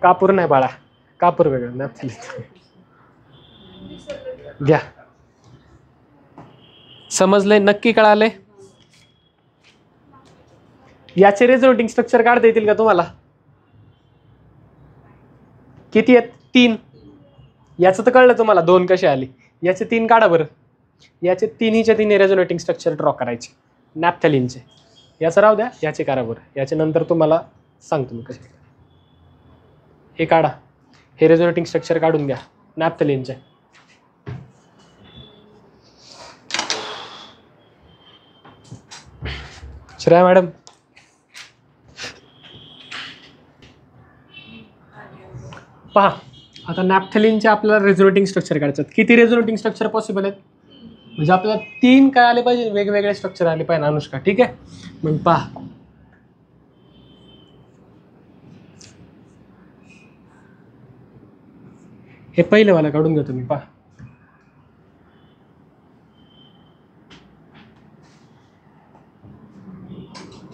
कापूर नाही बाळा, कापूर वेगळं, नॅफ्थॅलिन घ्या. समजलंय, नक्की कळाले. याचे रेझोनेटिंग स्ट्रक्चर काढता येतील का तुम्हाला, किती आहेत, 3. याचं तर कळलं तुम्हाला 2 कशी आली. याचे 3 काढा बरं. याचे तिन्हीच्या तिन्ही रेझोनेटिंग स्ट्रक्चर ड्रॉ करायचे नॅफ्थॅलिनचे. याचं राहू द्या, याचे करा बरं. याच्या नंतर तुम्हाला सांगतो मी कसे. हे काढा, हे रेझोनेटिंग स्ट्रक्चर काढून घ्या नॅफ्थॅलिनचे. श्रेया मॅडम, पहा आता नॅप्थेलिनचे आपल्याला रेझोनेटिंग स्ट्रक्चर काढायचं. किती रेझोनेटिंग स्ट्रक्चर पॉसिबल आहेत? म्हणजे आपल्याला 3 काय आले पाहिजे, वेगवेगळे स्ट्रक्चर आले पाहिजे अनुष्का. ठीक आहे, मग पहा हे पहिलं वाला काढून घेतो मी. पहा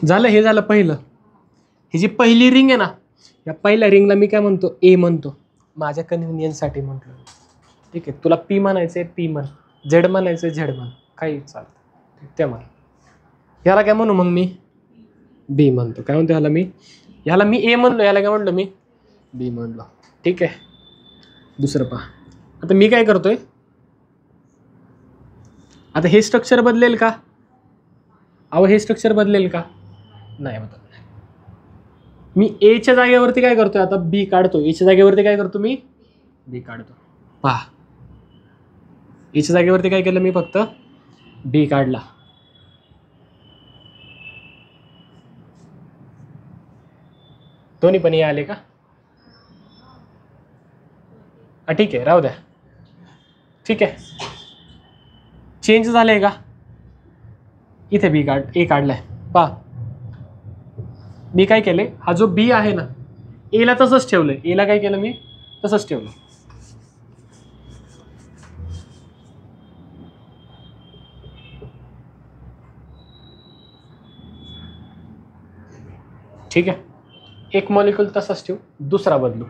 झालं, हे झालं पहिलं. ही जी पहिली रिंग आहे ना, या पहिल्या रिंगला मी काय म्हणतो, ए म्हणतो, माझ्या कन्व्हिनियन्ससाठी म्हटलं. ठीक आहे, तुला पी म्हणायचंय पी म्हण, झेड म्हणायचंय झेड म्हण, काही चालतं ते म्हण. ह्याला काय म्हणू मग मी? बी म्हणतो. काय म्हणतो ह्याला मी ए म्हणलो, याला काय म्हणलो मी? बी म्हणलो. ठीक आहे, दुसरं पहा. आता मी काय करतोय, आता हे स्ट्रक्चर बदलेल का? अहो हे स्ट्रक्चर बदलेल का? नाही बदलणार. मी एच्या जागेवरती काय करतोय, आता बी काढतो. एच्या जागेवरती काय करतो मी? बी काढतो. पहा एच्या जागेवरती काय केलं मी? फक्त बी काढला. दोन्ही पण ए आले का? ठीक आहे, राहू द्या. ठीक आहे, चेंज झालंय का? इथे बी ए काढलाय. पहा मी काय केलंय, हा जो बी आहे ना, एला तसंच ठेवलंय. एला काय केलं मी? तसंच ठेवलं. ठीक आहे, एक मॉलिक्यूल तसाच ठेवू, दुसरा बदलू.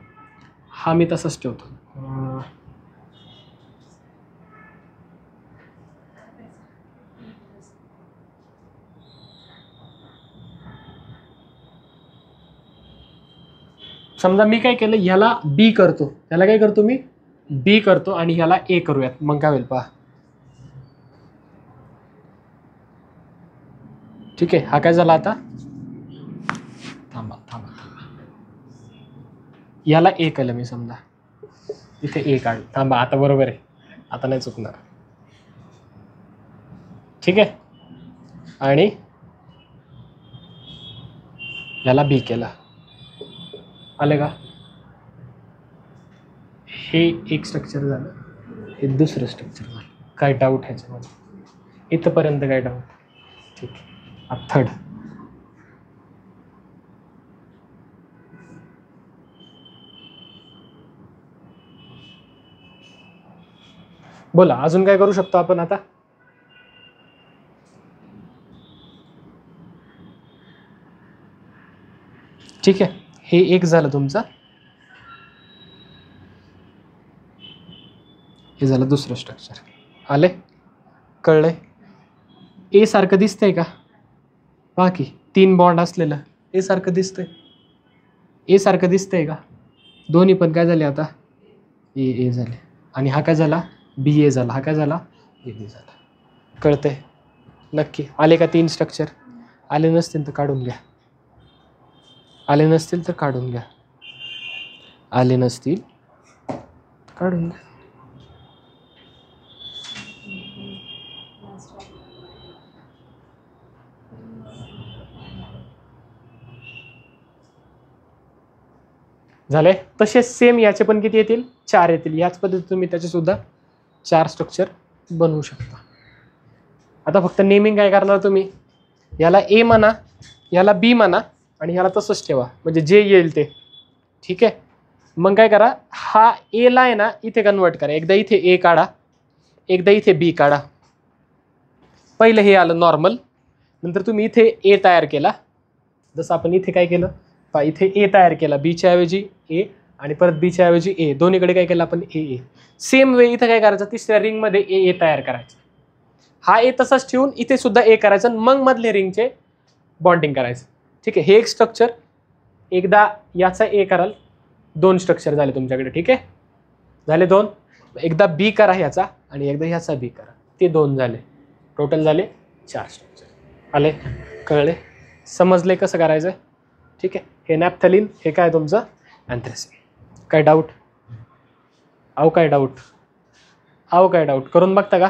हा मी तसाच ठेवतो. समजा मी काय केलं, ह्याला बी करतो, ह्याला काय करतो मी? बी करतो, आणि ह्याला ए करूयात. मग काय होईल पहा. ठीक आहे, हा काय झाला आता? थांबा थांबा थांबा, याला ए केलं मी. समजा इथे ए काढ. थांबा, आता बरोबर आहे, आता नाही चुकणार. ठीक आहे, आणि याला बी केला. आले का? हे एक स्ट्रक्चर झालं, हे दुसरं स्ट्रक्चर झालं. काय डाऊट ह्याच्यामध्ये? इथंपर्यंत काय डाऊट? ठीक आहे, थर्ड. बोला, अजून काय करू शकतो आपण आता? ठीक आहे, हे एक झालं तुमचं, हे झालं दुसरं स्ट्रक्चर. आले? कळलंय? ए सारखं दिसतंय का? पहा की 3 बॉन्ड असलेलं ए सारखं दिसतंय. ए सारखं दिसतंय का? दोन्ही पण काय झाले आता? ए ए झाले. आणि हा काय झाला? बी ए झाला. हा काय झाला? ए बी झाला. कळतंय? नक्की आले का 3 स्ट्रक्चर? आले नसतील तर काढून घ्या. आले नसतील तर काढून घ्या. आले नसतील काढून घ्या. झाले? तसेच सेम याचे पण किती येतील? 4 येतील. याच पद्धतीने तुम्ही त्याचे सुद्धा 4 स्ट्रक्चर बनवू शकता. आता फक्त नेमिंग काय करणार तुम्ही? याला ए म्हणा, याला बी म्हणा, आणि ह्याला तसंच ठेवा, म्हणजे जे येईल ते. ठीक आहे, मग काय करा, हा एला आहे ना इथे कन्वर्ट करा. एकदा इथे ए काढा, एकदा इथे बी काढा. पहिलं हे आलं नॉर्मल, नंतर तुम्ही इथे ए तयार केला. जसं आपण इथे काय केलं, इथे ए तयार केला, बीच्या ऐवजी ए, आणि परत बीच्या ऐवजी ए, दोन्हीकडे काय केलं आपण? ए ए. सेम वे इथं काय करायचं, तिसऱ्या रिंगमध्ये ए ए तयार करायचं. हा ए तसाच ठेवून इथे सुद्धा ए करायचं, मग मधले रिंगचे बॉन्डिंग करायचं. ठीक आहे, हे एक स्ट्रक्चर. एकदा याचा ए कराल, 2 स्ट्रक्चर झाले तुमच्याकडे. ठीक आहे, झाले 2. एकदा बी करा ह्याचा, आणि एकदा ह्याचा बी करा, ते 2 झाले. टोटल झाले 4 स्ट्रक्चर. आले? कळले? समजले कसं करायचं? ठीक आहे, हे नॅप्थेलिन, हे काय तुमचं अँथ्रासिन. काय डाऊट? अहो काय डाऊट? अहो काय डाऊट? करून बघता का?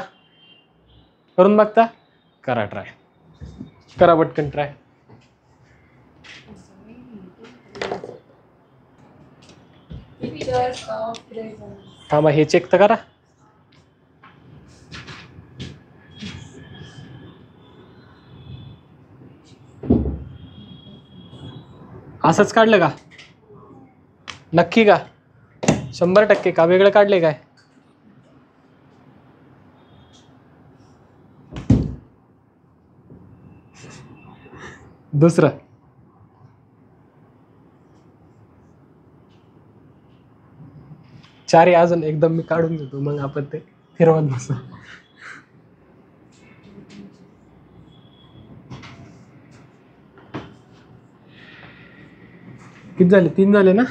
करून बघता? करा ट्राय. करा पटकन ट्राय. थांबा हे चेक तर करा. असंच काढलं का? नक्की का? 100% का? वेगळं काढले काय? दुसरं चारी अजून एकदम मी काढून देतो, मग आपण ते फिरवत बसू. किती झाले? 3 झाले ना?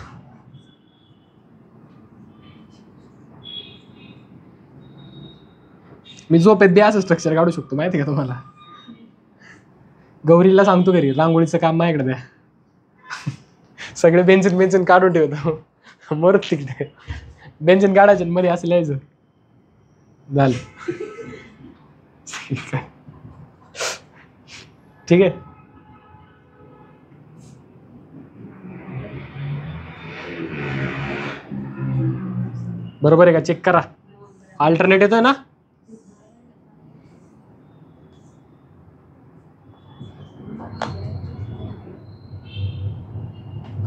मी झोपेत बी असं स्ट्रक्चर काढू शकतो, माहिती का तुम्हाला? गौरीला सांगतो घरी रांगोळीचं काम माझ्याकडे द्या. सगळे बेंचन काढून ठेवतो. मरत तिकडे बेंचन काढायचे मध्ये असं लिहायचं. झालं. ठीक आहे. बरोबर आहे का? चेक करा. अल्टरनेट येतोय ना?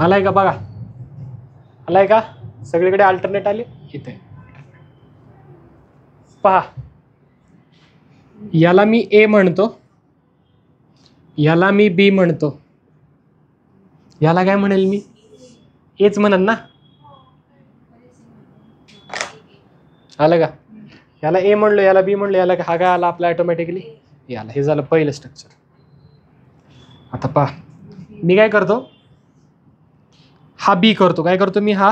आलाय का? बघा आलाय का? सगळीकडे अल्टरनेट आले. इथे पहा, याला मी ए म्हणतो, याला मी बी म्हणतो, याला काय म्हणेल मी? एच म्हणन ना. आलं का? याला ए म्हणलो, याला बी म्हणलो, याला हा काय आला आपला ऑटोमॅटिकली? याला. हे झालं पहिलं स्ट्रक्चर. आता पहा, मी काय करतो? हा बी करतो. काय करतो मी? हा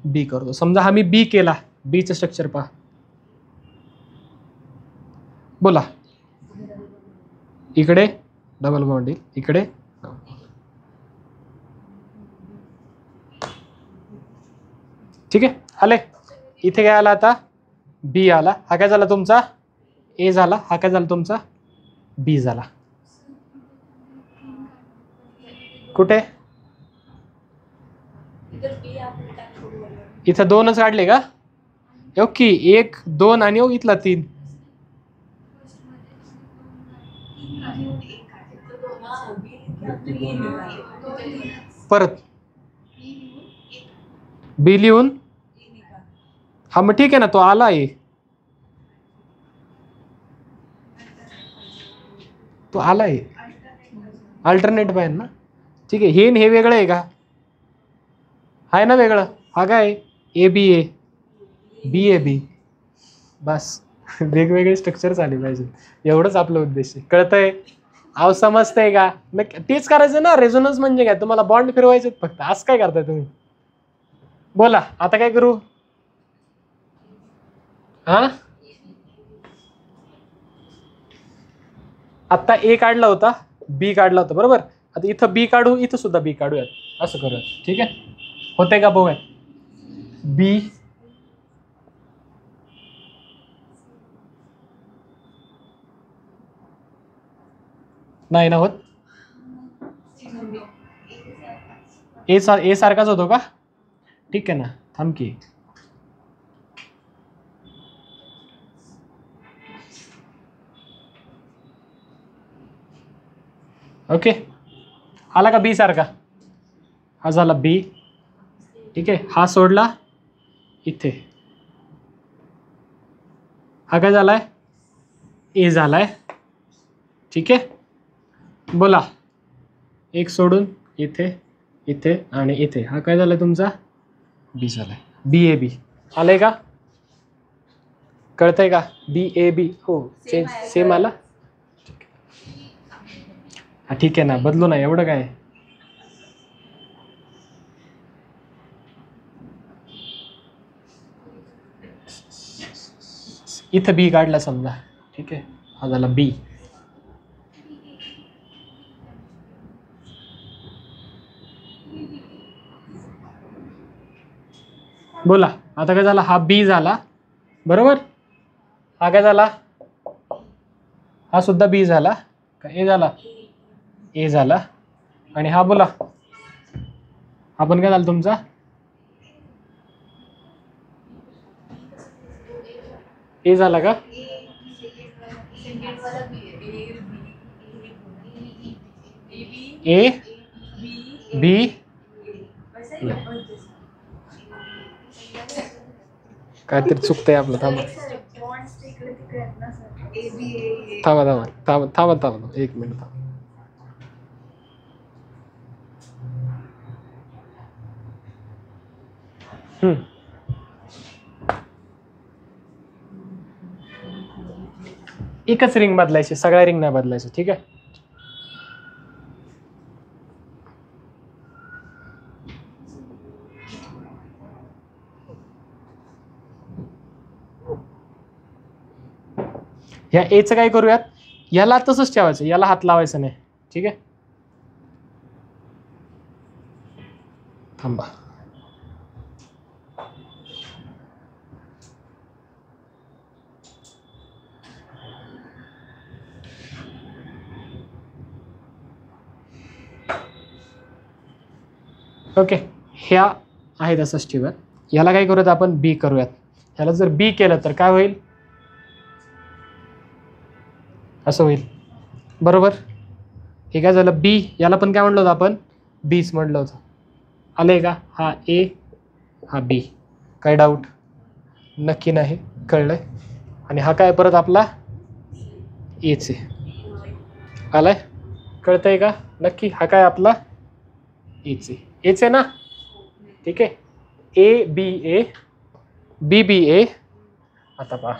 बी करतो. समजा हा मी बी केला, बीचं स्ट्रक्चर पहा. बोला. इकडे डबल बॉन्ड, इकडे ठीक आहे. आले. इथे काय आला? आता बी आला. हा काय झाला तुमचा? ए झाला. हा काय झाला तुमचा? बी झाला. कुठे? इथं 2च काढले का? ओके. 1 2 आणि इथला 3. परत बी लिहून. हा मग ठीक आहे ना, तो आला आहे, तो आला आहे. अल्टरनेट पाहिजे ना. ठीक आहे. हे हे वेगळं आहे का? आहे ना वेगळं. हा काय? A B A, B A B. बस वेगवेगळे स्ट्रक्चर आले पाहिजे, एवढंच आपलं उद्देश आहे. कळतंय? अहो समजतंय का? नक्की तेच करायचं ना. रेझोनन्स म्हणजे काय? तुम्हाला बॉन्ड फिरवायचे फक्त. असं काय करताय तुम्ही? बोला आता काय करू? हा आता ए काढला होता, बी काढला होता, बरोबर. आता इथं बी काढू, इथं सुद्धा बी काढूयात. असं करूयात. ठीक आहे. होतंय का? बघूयात. बी नाही ना होत. ए सारखाच होतो का? ठीक आहे ना. थांब की. ओके. आला का बी सारखा? हा झाला बी. ठीक आहे. हा सोडला इथे. हा काय झालाय? ए झालाय. ठीक आहे. बोला. एक सोडून इथे, इथे आणि इथे. हा काय झालाय तुमचा? बी झालाय. बी ए बी. आलंय का? कळतंय का? बी ए बी. हो सेम आला. हा ठीक आहे ना, बदलू ना, एवढं काय. इथं बी काढला समजा. ठीक आहे. हा झाला बी. बोला आता काय झाला? हा बी झाला, बरोबर. हा काय झाला? हा सुद्धा बी झाला का? ए झाला. ए झाला. आणि हा बोला, हा पण काय झाला तुमचा? ए झाला का? ए बी काहीतरी चुकतंय आपलं. थांबा थांबा थांबा थांबा थांबा थांबा 1 मिनिट थांबा. एकच रिंग बदलायची, सगळ्या रिंग नाही बदलायचं. ठीक आहे. ह्या एचं काय करूयात, याला तसंच ठेवायचं, याला हात लावायचा नाही. ठीक आहे. थांबा. ओके, ह्या आहेत असंच ठेवूयात. याला काय करूयात आपण, बी करूयात. ह्याला जर बी केलं तर काय होईल, असं होईल. बरोबर. हे काय झालं, बी. याला पण काय म्हणलं होतं आपण, बीच म्हणलं होतं. आलंय का? हा ए, हा बी. काय डाऊट? नक्की नाही, कळलंय. आणि हा काय परत आपला एच आहे. आलाय, कळतंय का? नक्की. हा काय आपला एच आहे. एच आहे ना? ठीक आहे. ए बी ए, बी बी ए. आता पहा,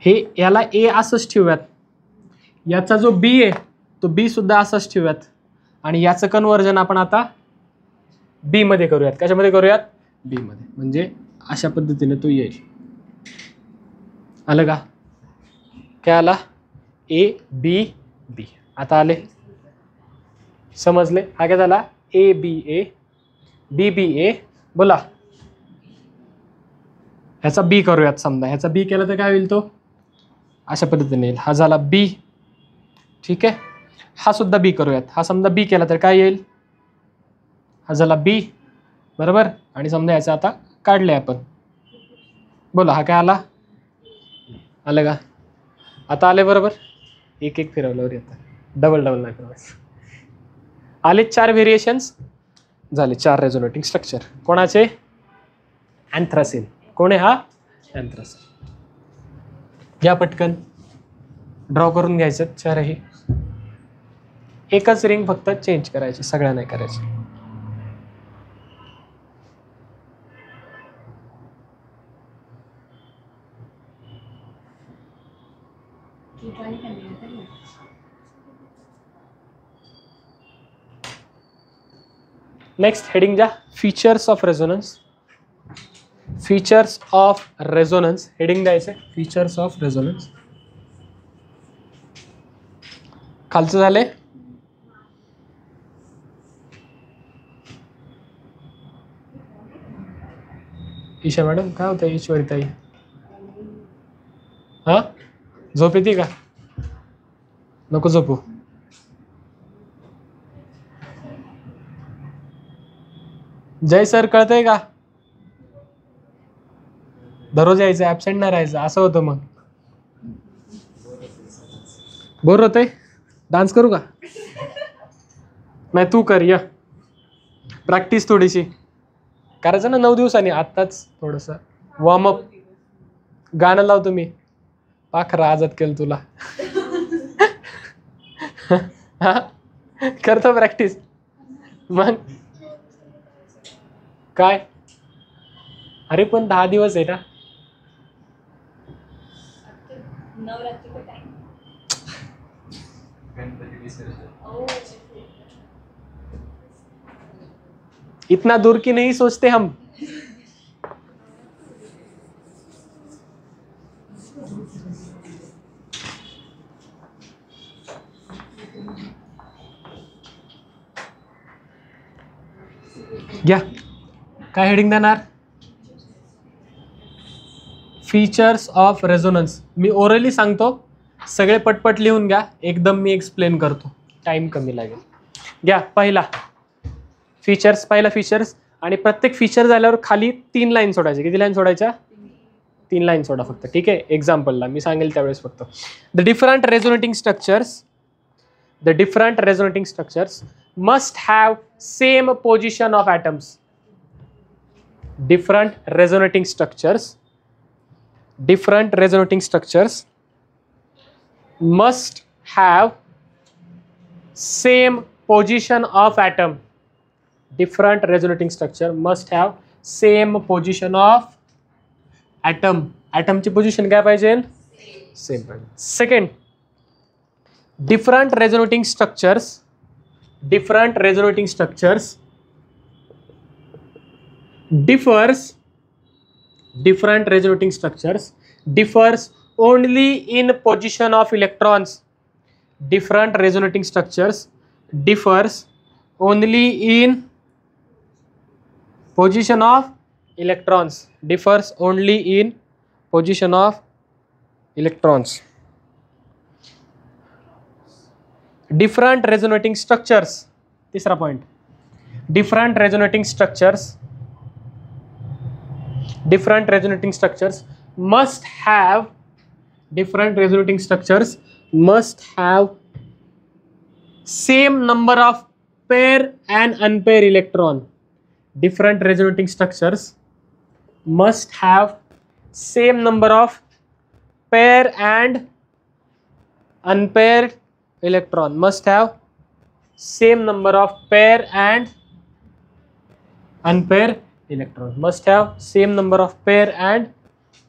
हे याला ए असंच ठेवूयात. याचा जो बी आहे तो बी सुद्धा असंच ठेवूयात. आणि याचं कन्वर्जन आपण आता बी मध्ये करूयात. कशामध्ये करूयात? बी मध्ये. म्हणजे अशा पद्धतीने तो येईल. आलं का? काय आला? ए बी बी. आता आले, समजले? हा काय झाला? ए बी ए, बी बी ए. बोला, ह्याचा बी करूयात. समजा ह्याचा बी केला तर काय होईल, तो अशा पद्धतीने येईल. हा झाला बी. ठीक आहे. हा सुद्धा बी करूयात. हा समजा बी केला तर काय येईल, हा झाला बी. बरोबर. आणि समजा याचं आता काढले आपण. बोला, हा काय आला? आलं का? आता आले. बरोबर. एक एक फिरवल्यावर येतं, डबल डबल नाही फिरवायचं. आले 4 व्हेरिएशन्स झाले, 4 रेझोनेटिंग स्ट्रक्चर. कोणाचे? अँथ्रासिन. कोण आहे हा? अँथ्रासिन. घ्या पटकन, ड्रॉ करून घ्यायचं 4ही. एकच रिंग फक्त चेंज करायची, सगळ्या नाही करायची. नेक्स्ट हेडिंग द्या, features of resonance. Features of resonance heading द्यायचं. Features of resonance. खालचं झाले. ईशा मॅडम काय होतं ईश्वरीताई? हा, झोप येते का? नको झोपू. जय सर, कळतंय का? दररोज यायचं, ऍबसेंट नाही राहायचं. असं होतं मग. बोर होतंय? डान्स करू का? नाही, तू कर. या प्रॅक्टिस थोडीशी करायचं ना 9 दिवसांनी. आत्ताच थोडंसं वॉर्मअप. गाणं लावतो मी, पाखरा आजाद केलं तुला. हा, करतो प्रॅक्टिस. मग काय? अरे पण 10 दिवस आहे ना. इतना दूर की नहीं सोचते हम. घ्या, काय हेडिंग देणार? Features of resonance. Me orally सांगतो, सगळे पटपट लिहून घ्या, एकदम मी एक्सप्लेन करतो, टाइम कमी लागेल. घ्या पहिला फीचर्स आणि प्रत्येक फीचर झाल्यावर खाली 3 लाईन सोडायचे. किती लाईन सोडायच्या? 3 लाईन सोडा फक्त. ठीक आहे, एक्झाम्पलला मी सांगेल त्यावेळेस फक्त. The different resonating structures must have same position of atoms. different resonating structures must have same position of atom. Different resonating structure must have same position of atom. Atom ची position काय पाहिजे? Same पाहिजे. Second, different resonating structures differs only in position of electrons. Different resonating structures differs only in position of electrons. Different resonating structures. तीसरा point, different resonating structures must have same number of pair and unpair electron. Different resonating structures must have same number of pair and unpaired electron. Must have same number of pair and unpaired electrons. Must have same number of pair and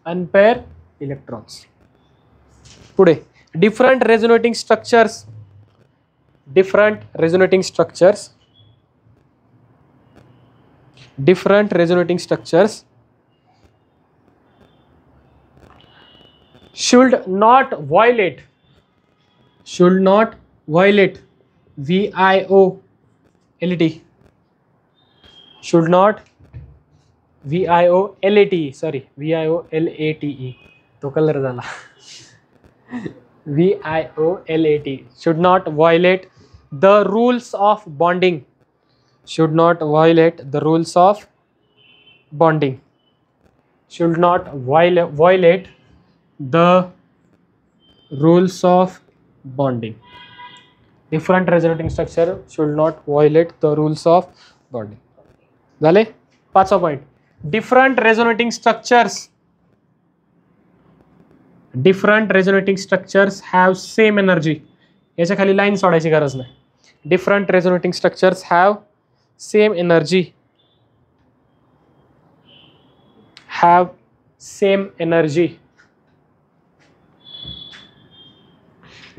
unpaired electrons. पुढे different resonating structures should not violate VIOLAT. Should not VIOLATE. तो colour झाला. VIOLAT should not violate the rules of bonding. Should not violate the rules of bonding. Should not violate the rules of bonding. Different resonating structure should not violate the rules of bonding. झाले. पाचवा point, different resonating structures have same energy. याच्या खाली line सोडायची गरज नाही. Different resonating structures have same energy.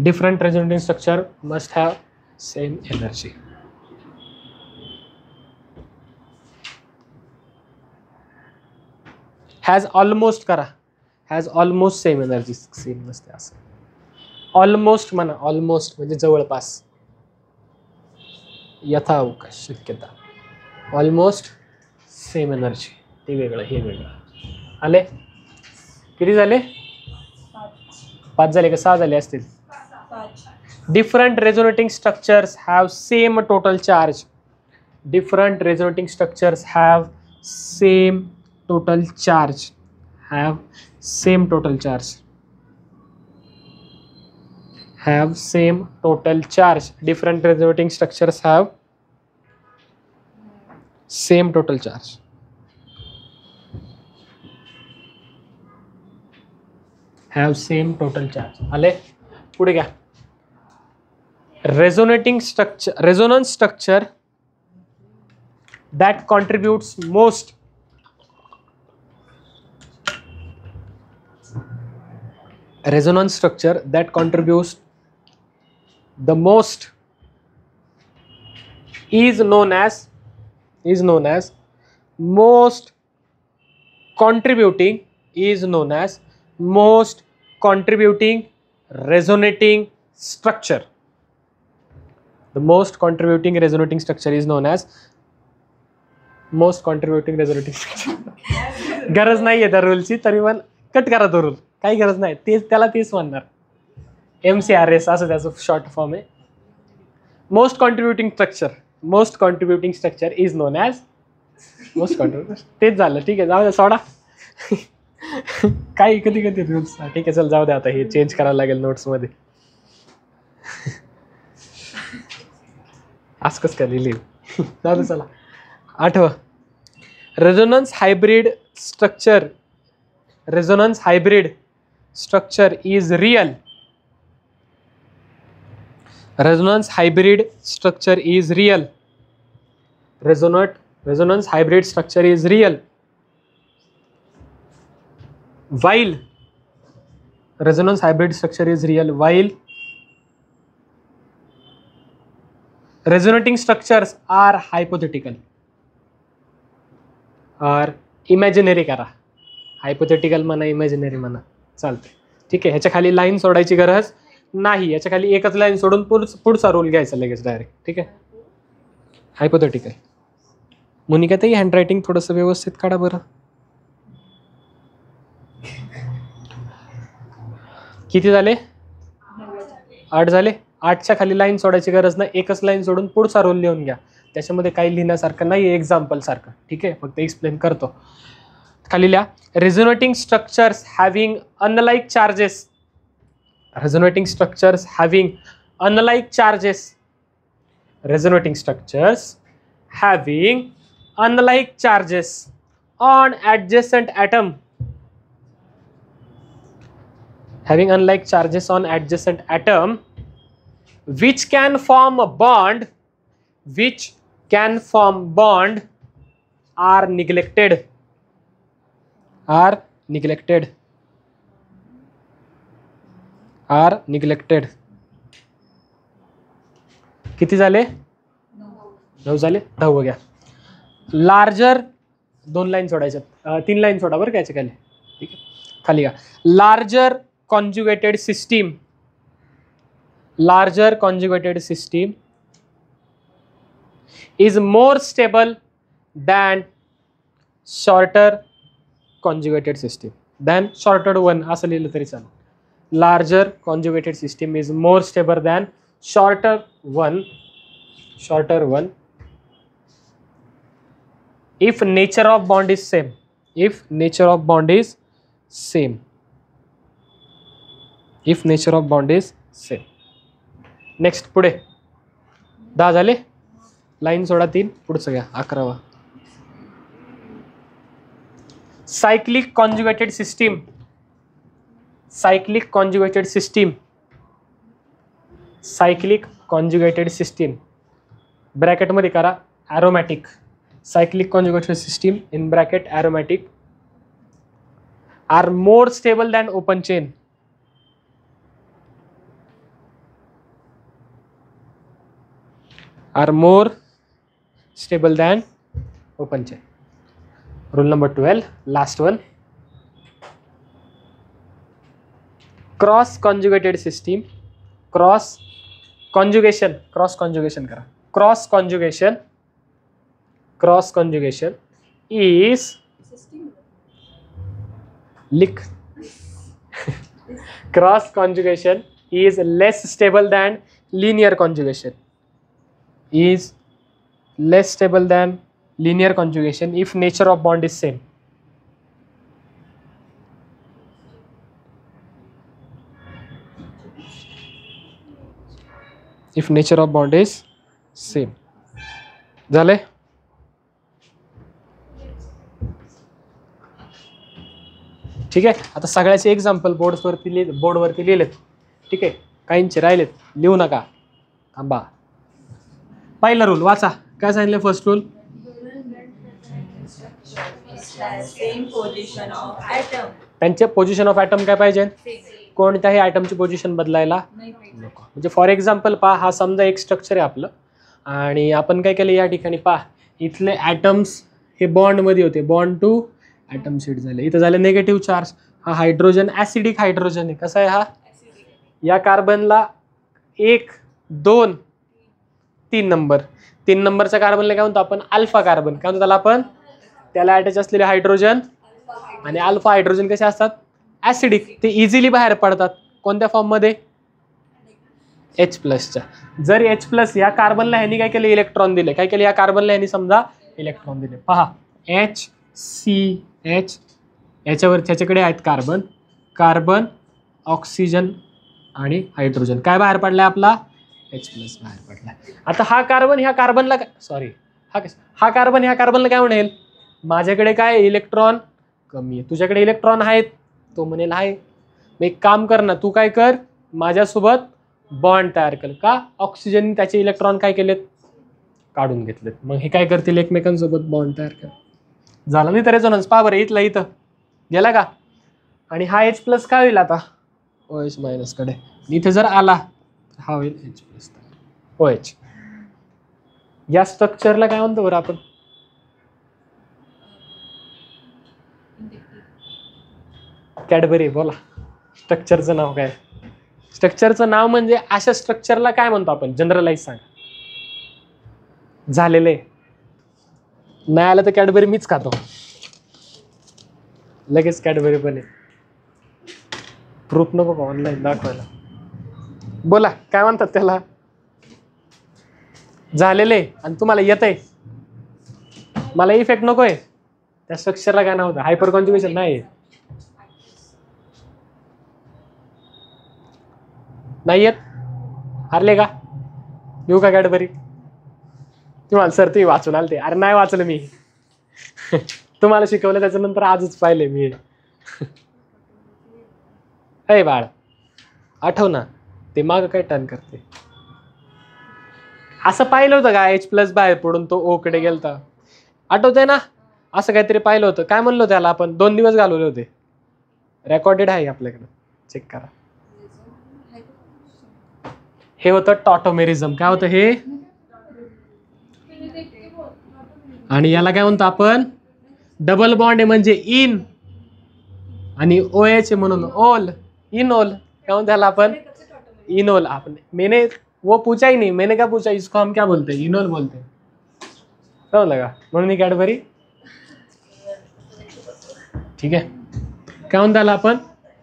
Different resonating structure must have same energy. Has almost करा. Has almost same energy. Same नसते असं. ऑलमोस्ट म्हणा, ऑलमोस्ट म्हणजे जवळपास, यथावकाश, शक्यता. ऑलमोस्ट सेम एनर्जी, ते वेगळं, हे वेगळं. आले? किती झाले? 5 झाले का 6 झाले असतील? Different resonating structures have same total charge. Different resonating structures have same total charge. Have same total charge. Different resonating structures have same total charge. आले? पुढे घ्या. Resonance structure that contributes most the most is known as most contributing resonating structure. The most contributing resonating structure is known as most contributing resonating structure. गरज नाही आहे त्या रूलची, तरी पण cut करा तो रूल, काही गरज नाही, तेच त्याला तेच म्हणणार. MCRS असं त्याचं शॉर्ट फॉर्म आहे. Most contributing structure is non as most contributing. तेच झालं. ठीक आहे, जाऊ द्या, सोडा. काही कधी रूल्स. ठीक आहे, चल जाऊ द्या, आता हे चेंज करायला लागेल नोट्समध्ये. आज कसं काय लिहिली. जाऊ दे, चला. आठवं, resonance hybrid structure is real. Resonance hybrid structure is real. Resonance hybrid structure is real. While resonance hybrid structure is real, while resonating structures are hypothetical. or imaginary करा. Hypothetical म्हणा, imaginary म्हणा, चालते. ठीक आहे, ह्याच्या खाली लाईन सोडायची गरज नाही. याच्या खाली एकच लाईन सोडून पुढचा रोल घ्यायचा लगेच डायरेक्ट. ठीक आहे, हायपोथेटिकल. मोनिका ताई, हँडरायटिंग थोडंसं व्यवस्थित काढा बरं. किती झाले? 8 झाले. 8च्या खाली लाईन सोडायची गरज नाही, एकच लाईन सोडून पुढचा रोल लिहून घ्या. त्याच्यामध्ये काही लिहिण्यासारखं नाही, एक्झाम्पल सारखं. ठीक आहे, फक्त एक्सप्लेन करतो. खाली लिहा, resonating structures having unlike charges. Resonating structures having unlike charges. Resonating structures having unlike charges on adjacent atom. Having unlike charges on adjacent atom, which can form a bond, are neglected. किती झाले? 9 झाले. 10 घ्या. Larger 2 line सोडायच्या, 3 line सोडा बरं काय खाली. ठीक आहे, खाली घ्या. Larger conjugated system is more stable than shorter conjugated system. Shorter one असं लिहिलं तरी चालेल. Larger conjugated system is more stable than shorter one. If nature of bond is same. Next, पुढे 10 झाले. लाईन सोडा 3, पुढचं घ्या. 11वा, cyclic conjugated system. ब्रॅकेट मध्ये करा aromatic. Cyclic conjugated system in bracket aromatic are more stable than open chain. Rule number 12, last one. Cross conjugated system. Cross conjugation करा. Cross conjugation is cross conjugation is less stable than linear conjugation. If nature of bond is same. If nature of bond is same. झाले? ठीक आहे, आता सगळ्याचे example बोर्डवरती लिहिलेत. ठीक आहे, काहींचे राहिलेत, लिहू नका, थांबा. पहिला रूल वाचा. काय सांगितलं? फर्स्ट रूल, त्यांचे पोझिशन ऑफ ॲटम काय पाहिजे? कोणत्याही ॲटमची पोझिशन बदलायला नको. म्हणजे फॉर एक्झाम्पल पहा, हा समजा एक स्ट्रक्चर आहे आपलं, आणि आपण काय केलं या ठिकाणी पहा, इथले ॲटम्स हे बॉन्डमध्ये होते, बॉन्ड टू ॲटम शीट झाले. इथं झालं निगेटिव्ह चार्ज. हा हायड्रोजन ॲसिडिक हायड्रोजन आहे. कसा आहे हा? या कार्बनला 1, 2, 3 नंबर. 3 नंबरच्या कार्बनला काय म्हणतो आपण? Alpha carbon. काय म्हणतो त्याला आपण? त्याला अटॅच असलेले हायड्रोजन आणि अल्फा हायड्रोजन कसे असतात? ऍसिडिक, ते इझिली बाहेर पडतात. कोणत्या फॉर्ममध्ये? H+च्या. जर H+ या कार्बनला ह्यांनी काय केले? इलेक्ट्रॉन दिले. काय केले? या कार्बनला ह्यांनी समजा इलेक्ट्रॉन दिले. पहा HCH, याच्यावर त्याच्याकडे आहेत कार्बन, कार्बन, ऑक्सिजन आणि हायड्रोजन. काय बाहेर पडलाय? आपला H+ बाहेर पडलाय. आता हा कार्बन ह्या कार्बनला, सॉरी हा कार्बन ह्या कार्बनला काय म्हणेल? माझ्याकडे काय इलेक्ट्रॉन कमी आहे, तुझ्याकडे इलेक्ट्रॉन आहेत? तो म्हणेल आहे. एक काम कर ना, तू काय कर, माझ्यासोबत बॉन्ड तयार कर. का? ऑक्सिजन त्याचे इलेक्ट्रॉन काय केलेत? काढून घेतलेत. मग हे काय करतील? एकमेकांसोबत बॉन्ड तयार कर. झाला नाही तर रेझोनन्स. पहा बरं, इथला इथं गेला का? आणि हा H+ काय होईल आता? OH- कडे. इथे जर आला हा होईल H+, OH. या स्ट्रक्चरला काय म्हणतो बरं आपण? कॅडबरी. बोला, स्ट्रक्चरचं नाव काय? स्ट्रक्चरचं नाव म्हणजे अशा स्ट्रक्चरला काय म्हणतो आपण? जनरलाइज सांगा. झालेले नाही आलं तर कॅडबरी मीच खातो लगेच. कॅडबरी पण आहे. प्रूफ नको का ऑनलाईन दाखवायला? बोला, काय म्हणतात त्याला? झालेले. आणि तुम्हाला येतंय, मला इफेक्ट नकोय. त्या स्ट्रक्चरला काय नाव होतं? हायपर कॉन्ज्युगेशन. नाही येत. हारले का? येऊ का कॅडबरी? तुम्हाला सर तुम्ही वाचून आलते. अरे नाही वाचलं मी. तुम्हाला शिकवलं त्याच्यानंतर आजच पाहिले मी. अय बाळ, आठव ना ते माग काय टर्न करते. असं पाहिलं होतं का? H+ बाहेर पडून तो O कडे गेलता. आठवतंय ना? असं काहीतरी पाहिलं होतं. काय म्हणलो त्याला आपण? 2 दिवस घालवले होते. रेकॉर्डेड आहे आपल्याकडे, चेक करा. हे होतं टॉटोमेरिझम. काय होतं हे? आणि याला काय म्हणतो आपण? डबल बॉन्ड आहे म्हणजे इन, आणि OH आहे म्हणून ओल. इनोल. क्या म्हणतो त्याला आपण? इनोल. आपने मैंने वो पूछा ही नहीं, मैंने क्या पूछा, इसको हम क्या बोलते हैं? इनोल बोलते हैं. समजलं का? म्हणून ही कॅडबरी. ठीक आहे. काय म्हणतो त्याला आपण?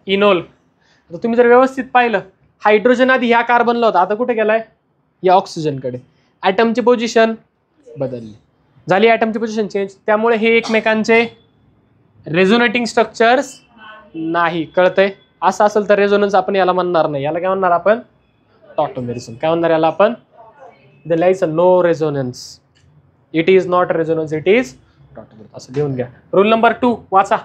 इनोल. आता तुम्ही जर व्यवस्थित पाहिलं, हायड्रोजन आधी ह्या कार्बनला होता, आता कुठे गेलाय? या ऑक्सिजनकडे. ॲटमची पोझिशन बदलली. झाली ॲटमची पोझिशन चेंज. त्यामुळे हे एकमेकांचे रेझोनेटिंग स्ट्रक्चर्स नाही. कळतंय? असं असेल तर रेझोनन्स आपण याला म्हणणार नाही. याला काय म्हणणार आपण? टॉटोमेरिझम. काय म्हणणार याला आपण? The lies no resonance. It is not resonance, it is tautomerism. असं लिहून घ्या. रूल नंबर 2 वाचा.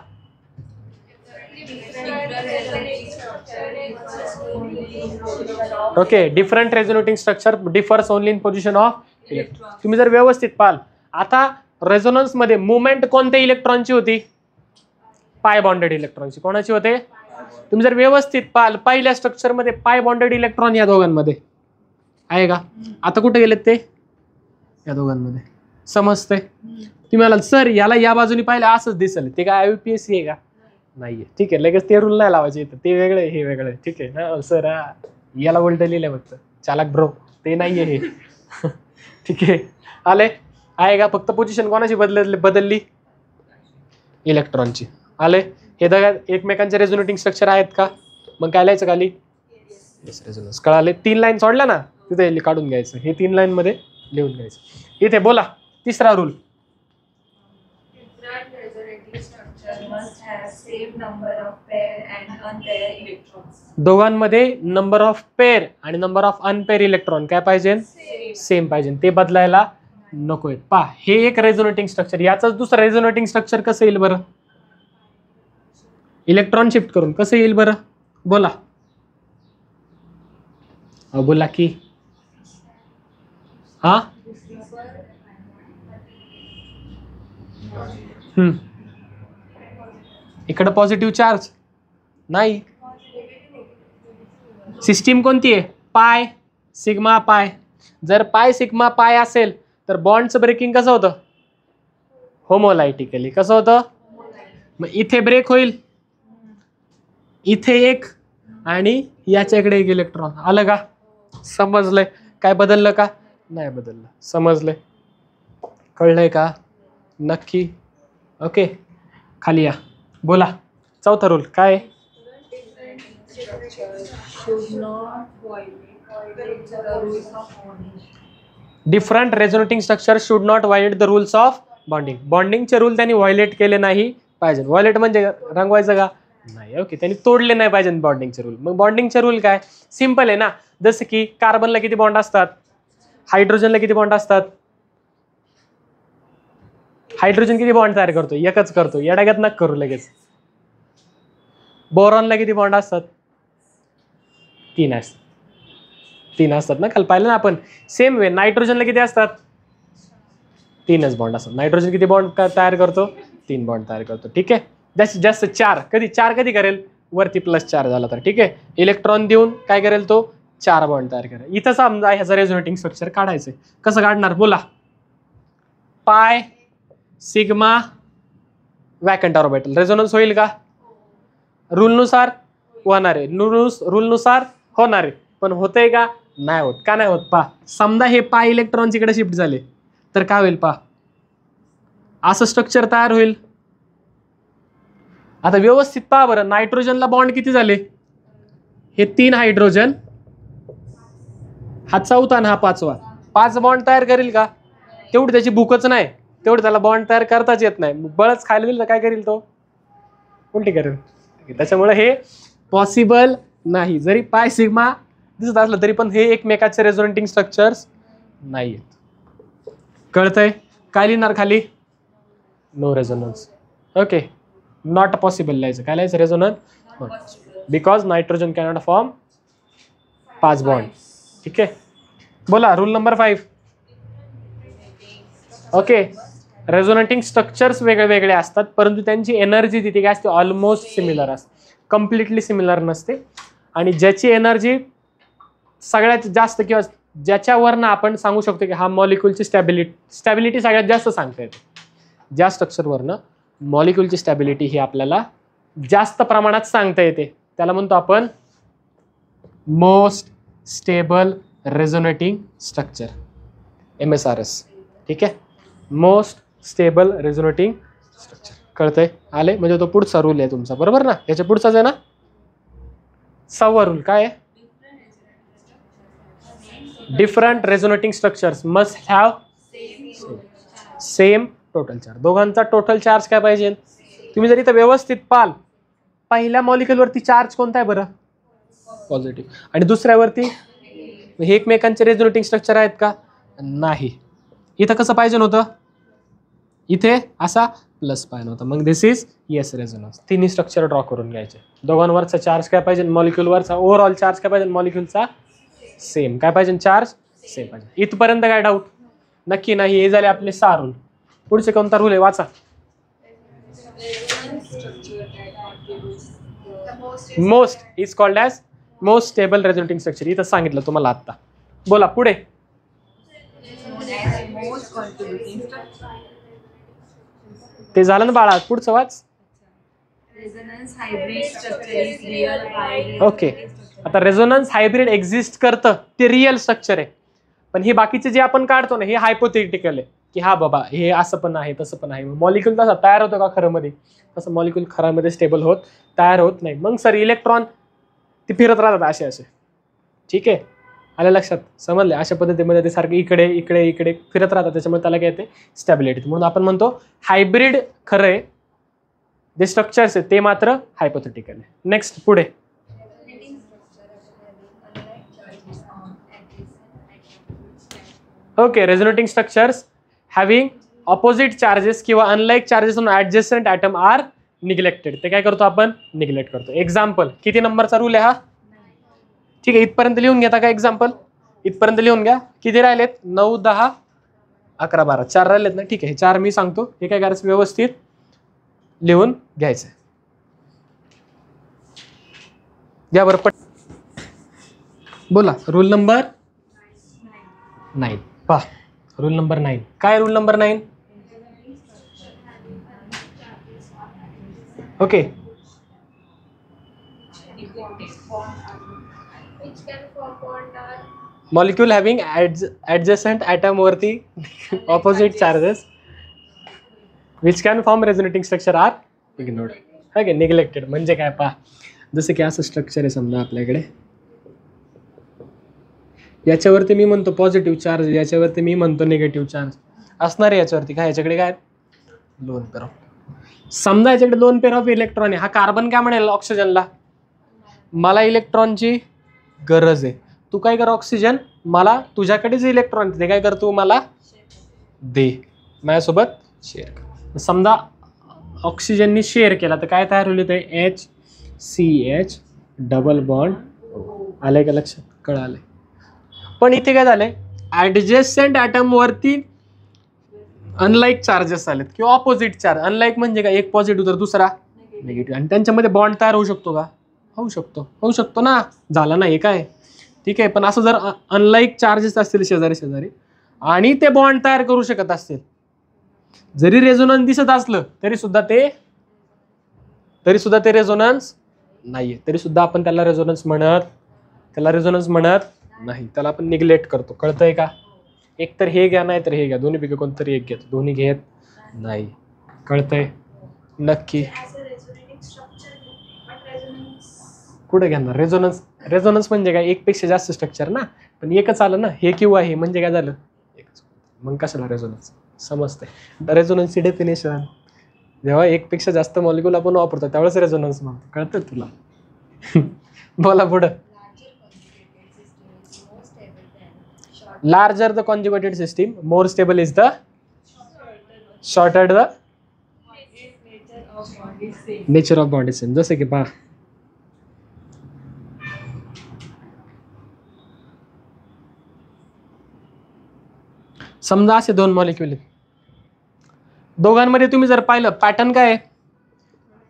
Okay, different resonating structure differs only in position of electron. तुम्ही जर व्यवस्थित पाहाल, आता रेझोनन्स मध्ये मुवमेंट कोणत्या इलेक्ट्रॉनची होती? पाय बॉन्डेड इलेक्ट्रॉनची. कोणाची होते? तुम्ही जर व्यवस्थित पाहाल, पहिल्या स्ट्रक्चर मध्ये पाय बॉन्डेड इलेक्ट्रॉन या दोघांमध्ये आहे का? आता कुठे गेलेत ते? या दोघांमध्ये. समजते? तुम्हाला सर याला या बाजूने पाहिलं असंच दिसेल, ते काय IUPAC आहे का? नाहीये. ठीक आहे, लगेच ते रूल नाही लावायचे. ते वेगळं हे वेगळं. ठीक आहे ना सर? याला उलट लिहिलंय फक्त. चालक ब्रो, ते नाहीये हे. ठीक आहे, आले आहे का? फक्त पोझिशन कोणाची बदलली? इलेक्ट्रॉनची. आले? हे एकमेकांचे रेझोनेटिंग स्ट्रक्चर आहेत का? मग काय लिहायचं खाली? रेझोनन्स. कळाले? 3 लाईन सोडल्या ना, तिथे काढून घ्यायचं. हे 3 लाईन मध्ये लिहून घ्यायचं. इथे बोला तिसरा रूल. दोघांमध्ये नंबर ऑफ पेअर आणि नंबर ऑफ अनपेअर इलेक्ट्रॉन काय पाहिजे? सेम पाहिजे. ते बदलायला नकोय. पहा, हे एक रेझोनेटिंग स्ट्रक्चर. याच दुसरं रेझोनेटिंग स्ट्रक्चर कसं येईल बरं? इलेक्ट्रॉन शिफ्ट करून कसं येईल बरं? बोला. बोला की. हा, इकडं पॉझिटिव्ह चार्ज नाही. सिस्टीम कोणती आहे? पाय सिग्मा पाय. जर पाय सिग्मा पाय असेल तर बॉन्डचं ब्रेकिंग कसं होतं? होमोलायटिकली. कसं होतं? मग इथे ब्रेक होईल, इथे एक आणि याच्याकडे एक इलेक्ट्रॉन. आलं का? समजलंय? काय बदललं का? नाही बदललं. समजलंय? कळलंय का? नक्की? ओके, खाली या. बोला चौथा रूल काय? Different resonating structure should not violate the rules of bonding. बॉन्डिंगचे रूल त्यांनी व्हायोलेट केले नाही पाहिजे. व्हायोलेट म्हणजे रंगवायचं का नाही. ओके, त्यांनी तोडले नाही पाहिजे बॉन्डिंगचे रूल. मग बॉन्डिंगचे रूल काय, सिंपल आहे ना. जसं की कार्बनला किती बॉन्ड असतात, हायड्रोजनला किती बॉन्ड असतात. हायड्रोजन किती बॉन्ड तयार करतो, एकच करतो. येडागत नक करू लगेच. बोरॉनला किती बॉन्ड असतात, 3 असतात. 3 असतात ना, काल पाहिलं ना आपण. सेम वे नायट्रोजनला किती असतात, 3च बॉन्ड असतात. नायट्रोजन किती बॉन्ड तयार करतो, 3 बॉन्ड तयार करतो. ठीक आहे, जास्तीत जास्त 4. कधी 4 कधी करेल, वरती +4 झाला तर. ठीक आहे, इलेक्ट्रॉन देऊन काय करेल तो, 4 बॉन्ड तयार करेल. इथं समजा ह्याचं रेझोनेटिंग स्ट्रक्चर काढायचंय. कसं काढणार बोला. Pi sigma vacant orbital. Resonance होईल का, रूलनुसार होणार आहे. रूलनुसार होणार आहे, पण होतंय का नाही होत. का नाही होत पा, समजा हे पाय इलेक्ट्रॉन इकडे शिफ्ट झाले तर काय होईल पा, असं स्ट्रक्चर तयार होईल. आता व्यवस्थित पहा बरं, नायट्रोजनला बॉन्ड किती झाले, हे 3 हायड्रोजन, हा 4था आणि हा 5वा. 5 बॉन्ड तयार करेल का, तेवढी त्याची भूकच नाही, तेवढं त्याला बॉन्ड तयार करताच येत नाही. बळच खायला दिलं तर काय करेल तो, उलटी करेल. त्याच्यामुळे हे पॉसिबल नाही. जरी पाय सिग्मा दिसत असलं तरी पण हे एकमेकाचे रेझोनेटिंग स्ट्रक्चर्स नाही आहेत. कळतंय. काय लिहिणार खाली, no resonance. Okay, not possible लिहायचं. काय लिहायचं, resonance, because nitrogen cannot form 5 bond. ठीक आहे, बोला rule number 5. Okay, resonating structures वेगळे वेगळे असतात, परंतु त्यांची एनर्जी तिथे काय असते, ऑलमोस्ट सिमिलर असते. कम्प्लिटली सिमिलर नसते. आणि ज्याची एनर्जी सगळ्यात जास्त किंवा ज्याच्यावरनं आपण सांगू शकतो की हा मॉलिक्यूलची स्टॅबिलिटी सगळ्यात जास्त सांगता येते. ज्या स्ट्रक्चरवरनं मॉलिक्यूलची स्टॅबिलिटी ही आपल्याला जास्त प्रमाणात सांगता येते, त्याला म्हणतो आपण most stable resonating structure, MSRS. ठीक आहे, मोस्ट स्टेबल रेझोनेटिंग स्ट्रक्चर. कळतंय, आले. म्हणजे तो पुढचा रूल आहे तुमचा, बरोबर ना. याच्या पुढचाच आहे ना, 6वा रूल. काय आहे, different resonating structures must have same total charge. दोघांचा टोटल चार्ज काय पाहिजे, तुम्ही जर इथं व्यवस्थित पाल, पहिल्या मॉलिक्यूलवरती चार्ज कोणता आहे बरं, पॉझिटिव्ह. आणि दुसऱ्यावरती हे एकमेकांचे रेझोनेटिंग स्ट्रक्चर आहेत का, नाही. इथं कसं पाहिजे नव्हतं, इथे असा प्लस पाहिजे होता. मग दिस इज येस रेझोनन्स. तिन्ही स्ट्रक्चर ड्रॉ करून घ्यायचे. दोघांवरचा चार्ज काय पाहिजे, मॉलिक्यूलवरचा ओव्हरऑल चार्ज काय पाहिजे, मॉलिक्यूलचा सेम. काय पाहिजे, चार्ज सेम पाहिजे. इथपर्यंत काय डाऊट, नक्की नाही. हे झाले आपले 6 रूल. पुढचे कोणता रूल आहे वाचा. Most is called as most stable resonating structure. इथं सांगितलं तुम्हाला आता. बोला पुढे. ते झालं ना बाळा, पुढचं वाच. ओके, आता रेझोनन्स हायब्रिड एक्झिस्ट करतं, ते रिअल स्ट्रक्चर आहे. पण हे बाकीचे जे आपण काढतो ना, हे हायपोथेटिकल आहे की हा बाबा हे असं पण आहे तसं पण आहे. मॉलिक्यूल तसा तयार होतो का खरं मध्ये, तसं मॉलिक्यूल खरामध्ये स्टेबल तयार होत नाही. मग सर इलेक्ट्रॉन ते फिरत राहतात असे असे. ठीक आहे, आलं लक्षात, समजले. अशा पद्धतीमध्ये ते सारखे इकडे इकडे इकडे फिरत राहतात, त्याच्यामुळे त्याला काय येते, स्टॅबिलिटी. म्हणून आपण म्हणतो हायब्रिड खरं आहे, जे स्ट्रक्चर्स आहे ते मात्र हायपोथेटिकल आहे. नेक्स्ट पुढे. Okay, resonating structures having opposite charges किंवा unlike charges on adjacent atom are neglected. ते काय करतो आपण, निग्लेक्ट करतो. एक्झाम्पल, किती नंबरचा रूल आहे हा, ठीक आहे. इथपर्यंत लिहून घेता का एक्झाम्पल, इथपर्यंत लिहून घ्या. किती राहिलेत, 9, 10, 11, 12, 4 राहिलेत ना. ठीक आहे, 4 मी सांगतो. हे काय करायचं, व्यवस्थित लिहून घ्यायचं. घ्या बरं पट. बोला रूल नंबर 9. पहा रूल नंबर 9 काय, rule number 9. Okay, molecule having adjacent atom वरती opposite charges which can form resonating structure are ignored. Okay, neglected म्हणजे काय पहा, जसं की असं स्ट्रक्चर आहे समजा आपल्याकडे, याच्यावरती मी म्हणतो पॉझिटिव्ह चार्ज, याच्यावरती मी म्हणतो निगेटिव्ह चार्ज असणार आहे याच्यावरती. काय याच्याकडे काय लोन पेअर ऑफ, समजा याच्याकडे लोन पेअर ऑफ इलेक्ट्रॉन आहे. हा कार्बन काय म्हणेल ऑक्सिजनला, मला इलेक्ट्रॉनची गरज आहे, तू काय कर ऑक्सिजन, मला तुझ्याकडे जे इलेक्ट्रॉन ते काय कर, तू मला दे, माझ्यासोबत शेअर कर. समजा ऑक्सिजननी शेअर केला तर काय तयार होईल, ते HCH डबल बॉन्ड. आलंय का लक्षात, कळालंय. पण इथे काय झालंय, ऍडजस्टंट ॲटम वरती अनलाईक चार्जेस आलेत किंवा ऑपोजिट चार्ज. अनलाईक म्हणजे काय, एक पॉझिटिव्ह तर दुसरा निगेटिव्ह, आणि त्यांच्यामध्ये बॉन्ड तयार होऊ शकतो का, होऊ शकतो, होऊ शकतो ना, झाला ना हे काय, ठीक आहे. पण असं जर अनलाईक चार्जेस असतील शेजारी शेजारी आणि ते बॉन्ड तयार करू शकत असतील, जरी रेझोनन्स दिसत असलं तरी सुद्धा ते रेझोनन्स नाहीये, तरी सुद्धा आपण त्याला रेझोनन्स म्हणत नाही, त्याला आपण निग्लेक्ट करतो. कळतंय का, एक तर हे घ्या नाही तर हे घ्या, दोन्हीपैकी कोणतरी एक घेत, दोन्ही घेत नाही. कळतंय नक्की. कुठे घेणार रेझोनन्स म्हणजे काय, एकपेक्षा जास्त स्ट्रक्चर ना, पण एकच आलं ना, हे किंवा हे म्हणजे काय झालं एकच, मग कशाला रेझोनन्स. समजतंय रेझोनन्सची डेफिनेशन, जेव्हा एकपेक्षा जास्त मॉलिक्यूल आपण वापरतो त्यावेळेस रेझोनन्स म्हणतो. कळतं तुला. बोला पुढं. Larger the conjugated system, more stable is the shorter the nature of bond is same. जसे की पहा, समजा असे दोन मॉलिक्यूल आहेत, दोघांमध्ये तुम्ही जर पाहिलं पॅटर्न काय आहे,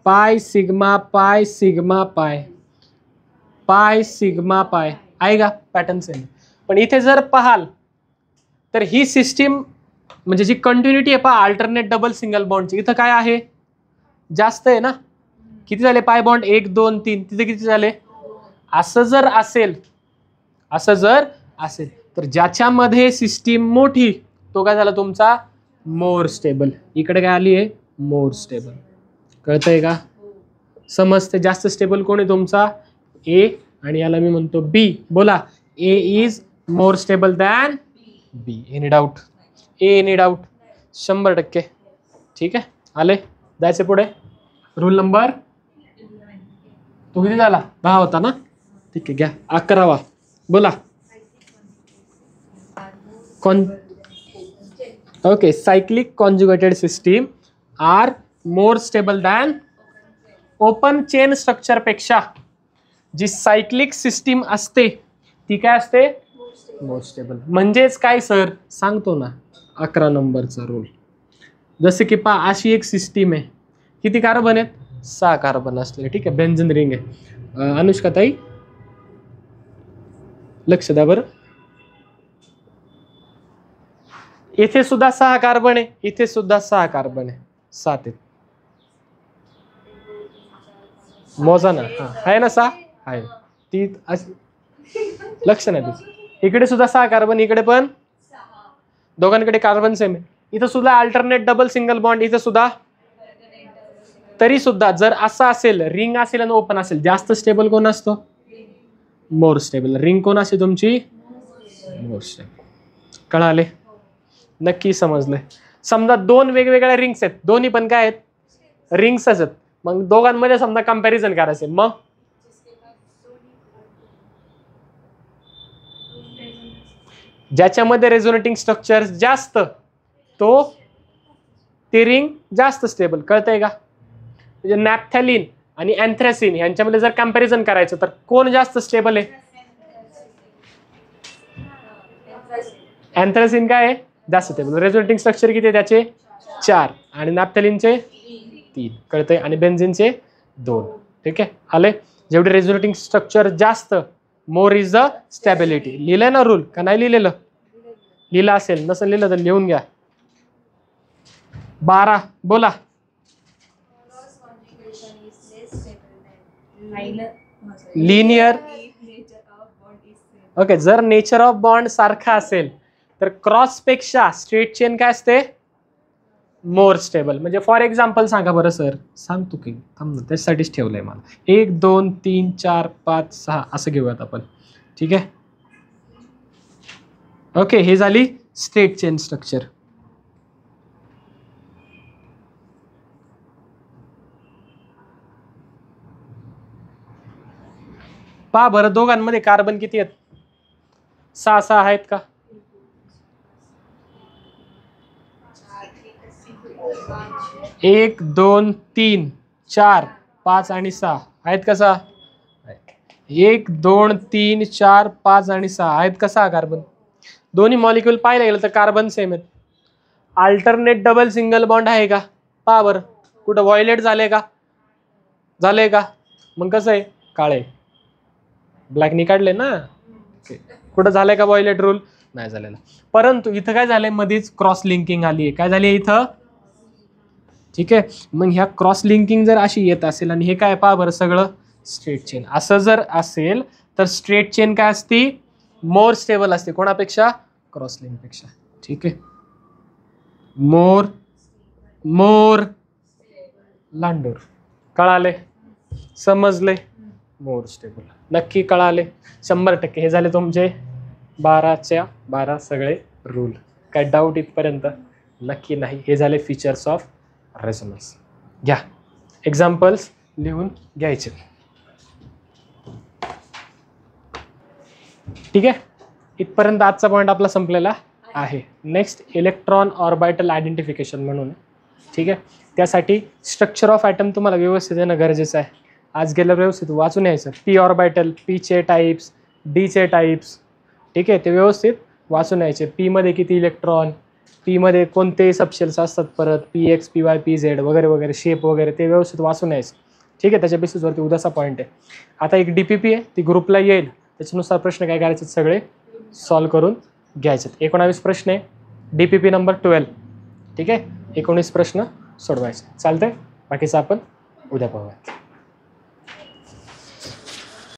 पाय सिग्मा पाय सिग्मा पाय, पाय सिग्मा पाय आहे का, पॅटर्न सेम. पण इथे जर पाहाल तर ही सिस्टीम म्हणजे जी कंटिन्युटी आहे पहा, अल्टरनेट डबल सिंगल बॉन्डची, इथं काय आहे जास्त आहे ना, किती झाले पाय बॉन्ड, 1 2 3, तिथे किती झाले. असं जर असेल तर ज्याच्यामध्ये सिस्टीम मोठी तो काय झाला तुमचा मोर स्टेबल. इकडे काय आली आहे मोर स्टेबल. कळतंय का, समजते. जास्त स्टेबल कोण आहे तुमचा ए, आणि याला मी म्हणतो बी. बोला, a is more stable than b. Any doubt, any doubt, 100%. ठीक आहे, आले, जायचे पुढे. रूल नंबर तो किती झाला, 10 होता ना, ठीक आहे, घ्या 11वा. बोला. Okay, cyclic conjugated system are more stable than open chain structure पेक्षा जी सायक्लिक सिस्टीम असते ती काय असते मोर स्टेबल. म्हणजेच काय सर, सांगतो ना 11 नंबरचा रूल. जसे की पहा, अशी एक सिस्टीम आहे, किती कार्बन आहेत, 6 कार्बन असले, ठीक आहे, बेन्झीन रिंग आहे. अनुष्का ताई लक्ष द्या बरं, इथे सुद्धा 6 कार्बन आहे, इथे सुद्धा 6 कार्बन आहे, 7 आहेत. मोजा ना, आहे ना 6 आहे, ती लक्ष नाही तुझं. इकडे सुद्धा 6 कार्बन, इकडे पण, दोघांकडे कार्बन सेम आहे. इथं सुद्धा अल्टरनेट डबल सिंगल बॉन्ड, इथं सुद्धा. तरी सुद्धा जर असं असेल, रिंग असेल आणि ओपन असेल, जास्त स्टेबल कोण असतो मोर स्टेबल. रिंग कोण असते तुमची मोर स्टेबल. कळाले, नक्की समजले. समजा 2 वेगवेगळ्या रिंग्स आहेत, दोन्ही पण काय आहेत रिंग्सच आहेत, मग दोघांमध्ये समजा कंपॅरिझन करायचं, मग ज्याच्यामध्ये रेझोनेटिंग स्ट्रक्चर जास्त तो ती रिंग जास्त स्टेबल. कळतंय का, म्हणजे नॅप्थॅलिन आणि अँथ्रॅसिन यांच्यामध्ये जर कंपॅरिझन करायचं तर कोण जास्त स्टेबल आहे, अँथ्रॅसिन काय आहे जास्त स्टेबल. रेझोनेटिंग स्ट्रक्चर किती आहे त्याचे 4 आणि नॅप्थॅलिनचे 3. कळतंय, आणि बेन्झीनचे 2. ठीक आहे, आले. जेवढे रेझोनेटिंग स्ट्रक्चर जास्त मोर इज द स्टॅबिलिटी. लिहिलंय ना रूल का नाही लिहिलेलं, लिहिलं असेल, नसेल लिहिलं तर लिहून घ्या. 12 बोला. लिनियर. ओके, जर नेचर ऑफ बॉन्ड सारखा असेल तर क्रॉस पेक्षा स्ट्रेट चेन काय असते मोर स्टेबल. म्हणजे फॉर एक्झाम्पल सांगा बरं सर. सांगतो की थांब ना, त्याच्यासाठीच ठेवलंय मला. 1 2 3 4 5 6 असं घेऊयात आपण. ठीक आहे. ओके, ही झाली स्ट्रेट चेन स्ट्रक्चर. पहा बरं दोघांमध्ये कार्बन किती आहेत? 6 आहेत का? 1 2 3 4 5 आणि 6 आहेत का? 6. 1 2 3 4 5 आणि 6 आहेत का? 6 कार्बन. दोन्ही मॉलिक्यूल पाहायला गेलं तर कार्बन सेम आहेत. अल्टरनेट डबल सिंगल बॉन्ड आहे का? पहा बरं. कुठं व्हायलेट झाले का? झाले का? मग कसं आहे? काळे. ब्लॅकनी काढले ना. कुठं झालंय का व्हायलेट रूल? नाही झालेला. परंतु इथं काय झालंय? मध्येच क्रॉस लिंकिंग आली आहे. काय झाली इथं? ठीक आहे. मग ह्या क्रॉस लिंकिंग जर अशी येत असेल आणि हे काय पहा बरं सगळं स्ट्रेट चेन असं जर असेल तर स्ट्रेट चेन काय असती? मोर स्टेबल असते. कोणापेक्षा? क्रॉस लिंक पेक्षा. ठीक आहे. मोर मोर लांडोर. कळाले? समजले? मोर स्टेबल नक्की कळाले? 100%. हे झाले तुमचे 12च्या 12 सगळे रूल. काय डाऊट इथपर्यंत? नक्की नाही. हे झाले फीचर्स ऑफ रेझोनन्स. घ्या एक्झाम्पल्स लिहून घ्यायचे. ठीक आहे. इथपर्यंत आजचा पॉईंट आपला संपलेला आहे. नेक्स्ट इलेक्ट्रॉन ऑर्बिटल आयडेंटिफिकेशन म्हणून. ठीक आहे. त्यासाठी स्ट्रक्चर ऑफ ॲटम तुम्हाला व्यवस्थित येणं गरजेचं आहे. आज गेलं व्यवस्थित वाचून यायचं. पी ऑर्बिटल, पीचे टाईप्स, डीचे टाईप्स. ठीक आहे. ते व्यवस्थित वाचून यायचे. पीमध्ये किती इलेक्ट्रॉन, पीमध्ये कोणते सबशेल्स असतात, परत P x, P Y, P Z वगैरे वगैरे शेप वगैरे ते व्यवस्थित वाचून यायचं. ठीक आहे. त्याच्या बेसिसवरती उद्याचा पॉईंट आहे. आता एक DPP आहे, ती ग्रुपला येईल. त्याच्यानुसार प्रश्न काय करायचे सगळे सॉल्व करून घ्यायचे. 19 प्रश्न आहे. DPP number 12. ठीक आहे. 19 प्रश्न सोडवायचे. चालतंय. बाकीचं आपण उद्या पाहूयात.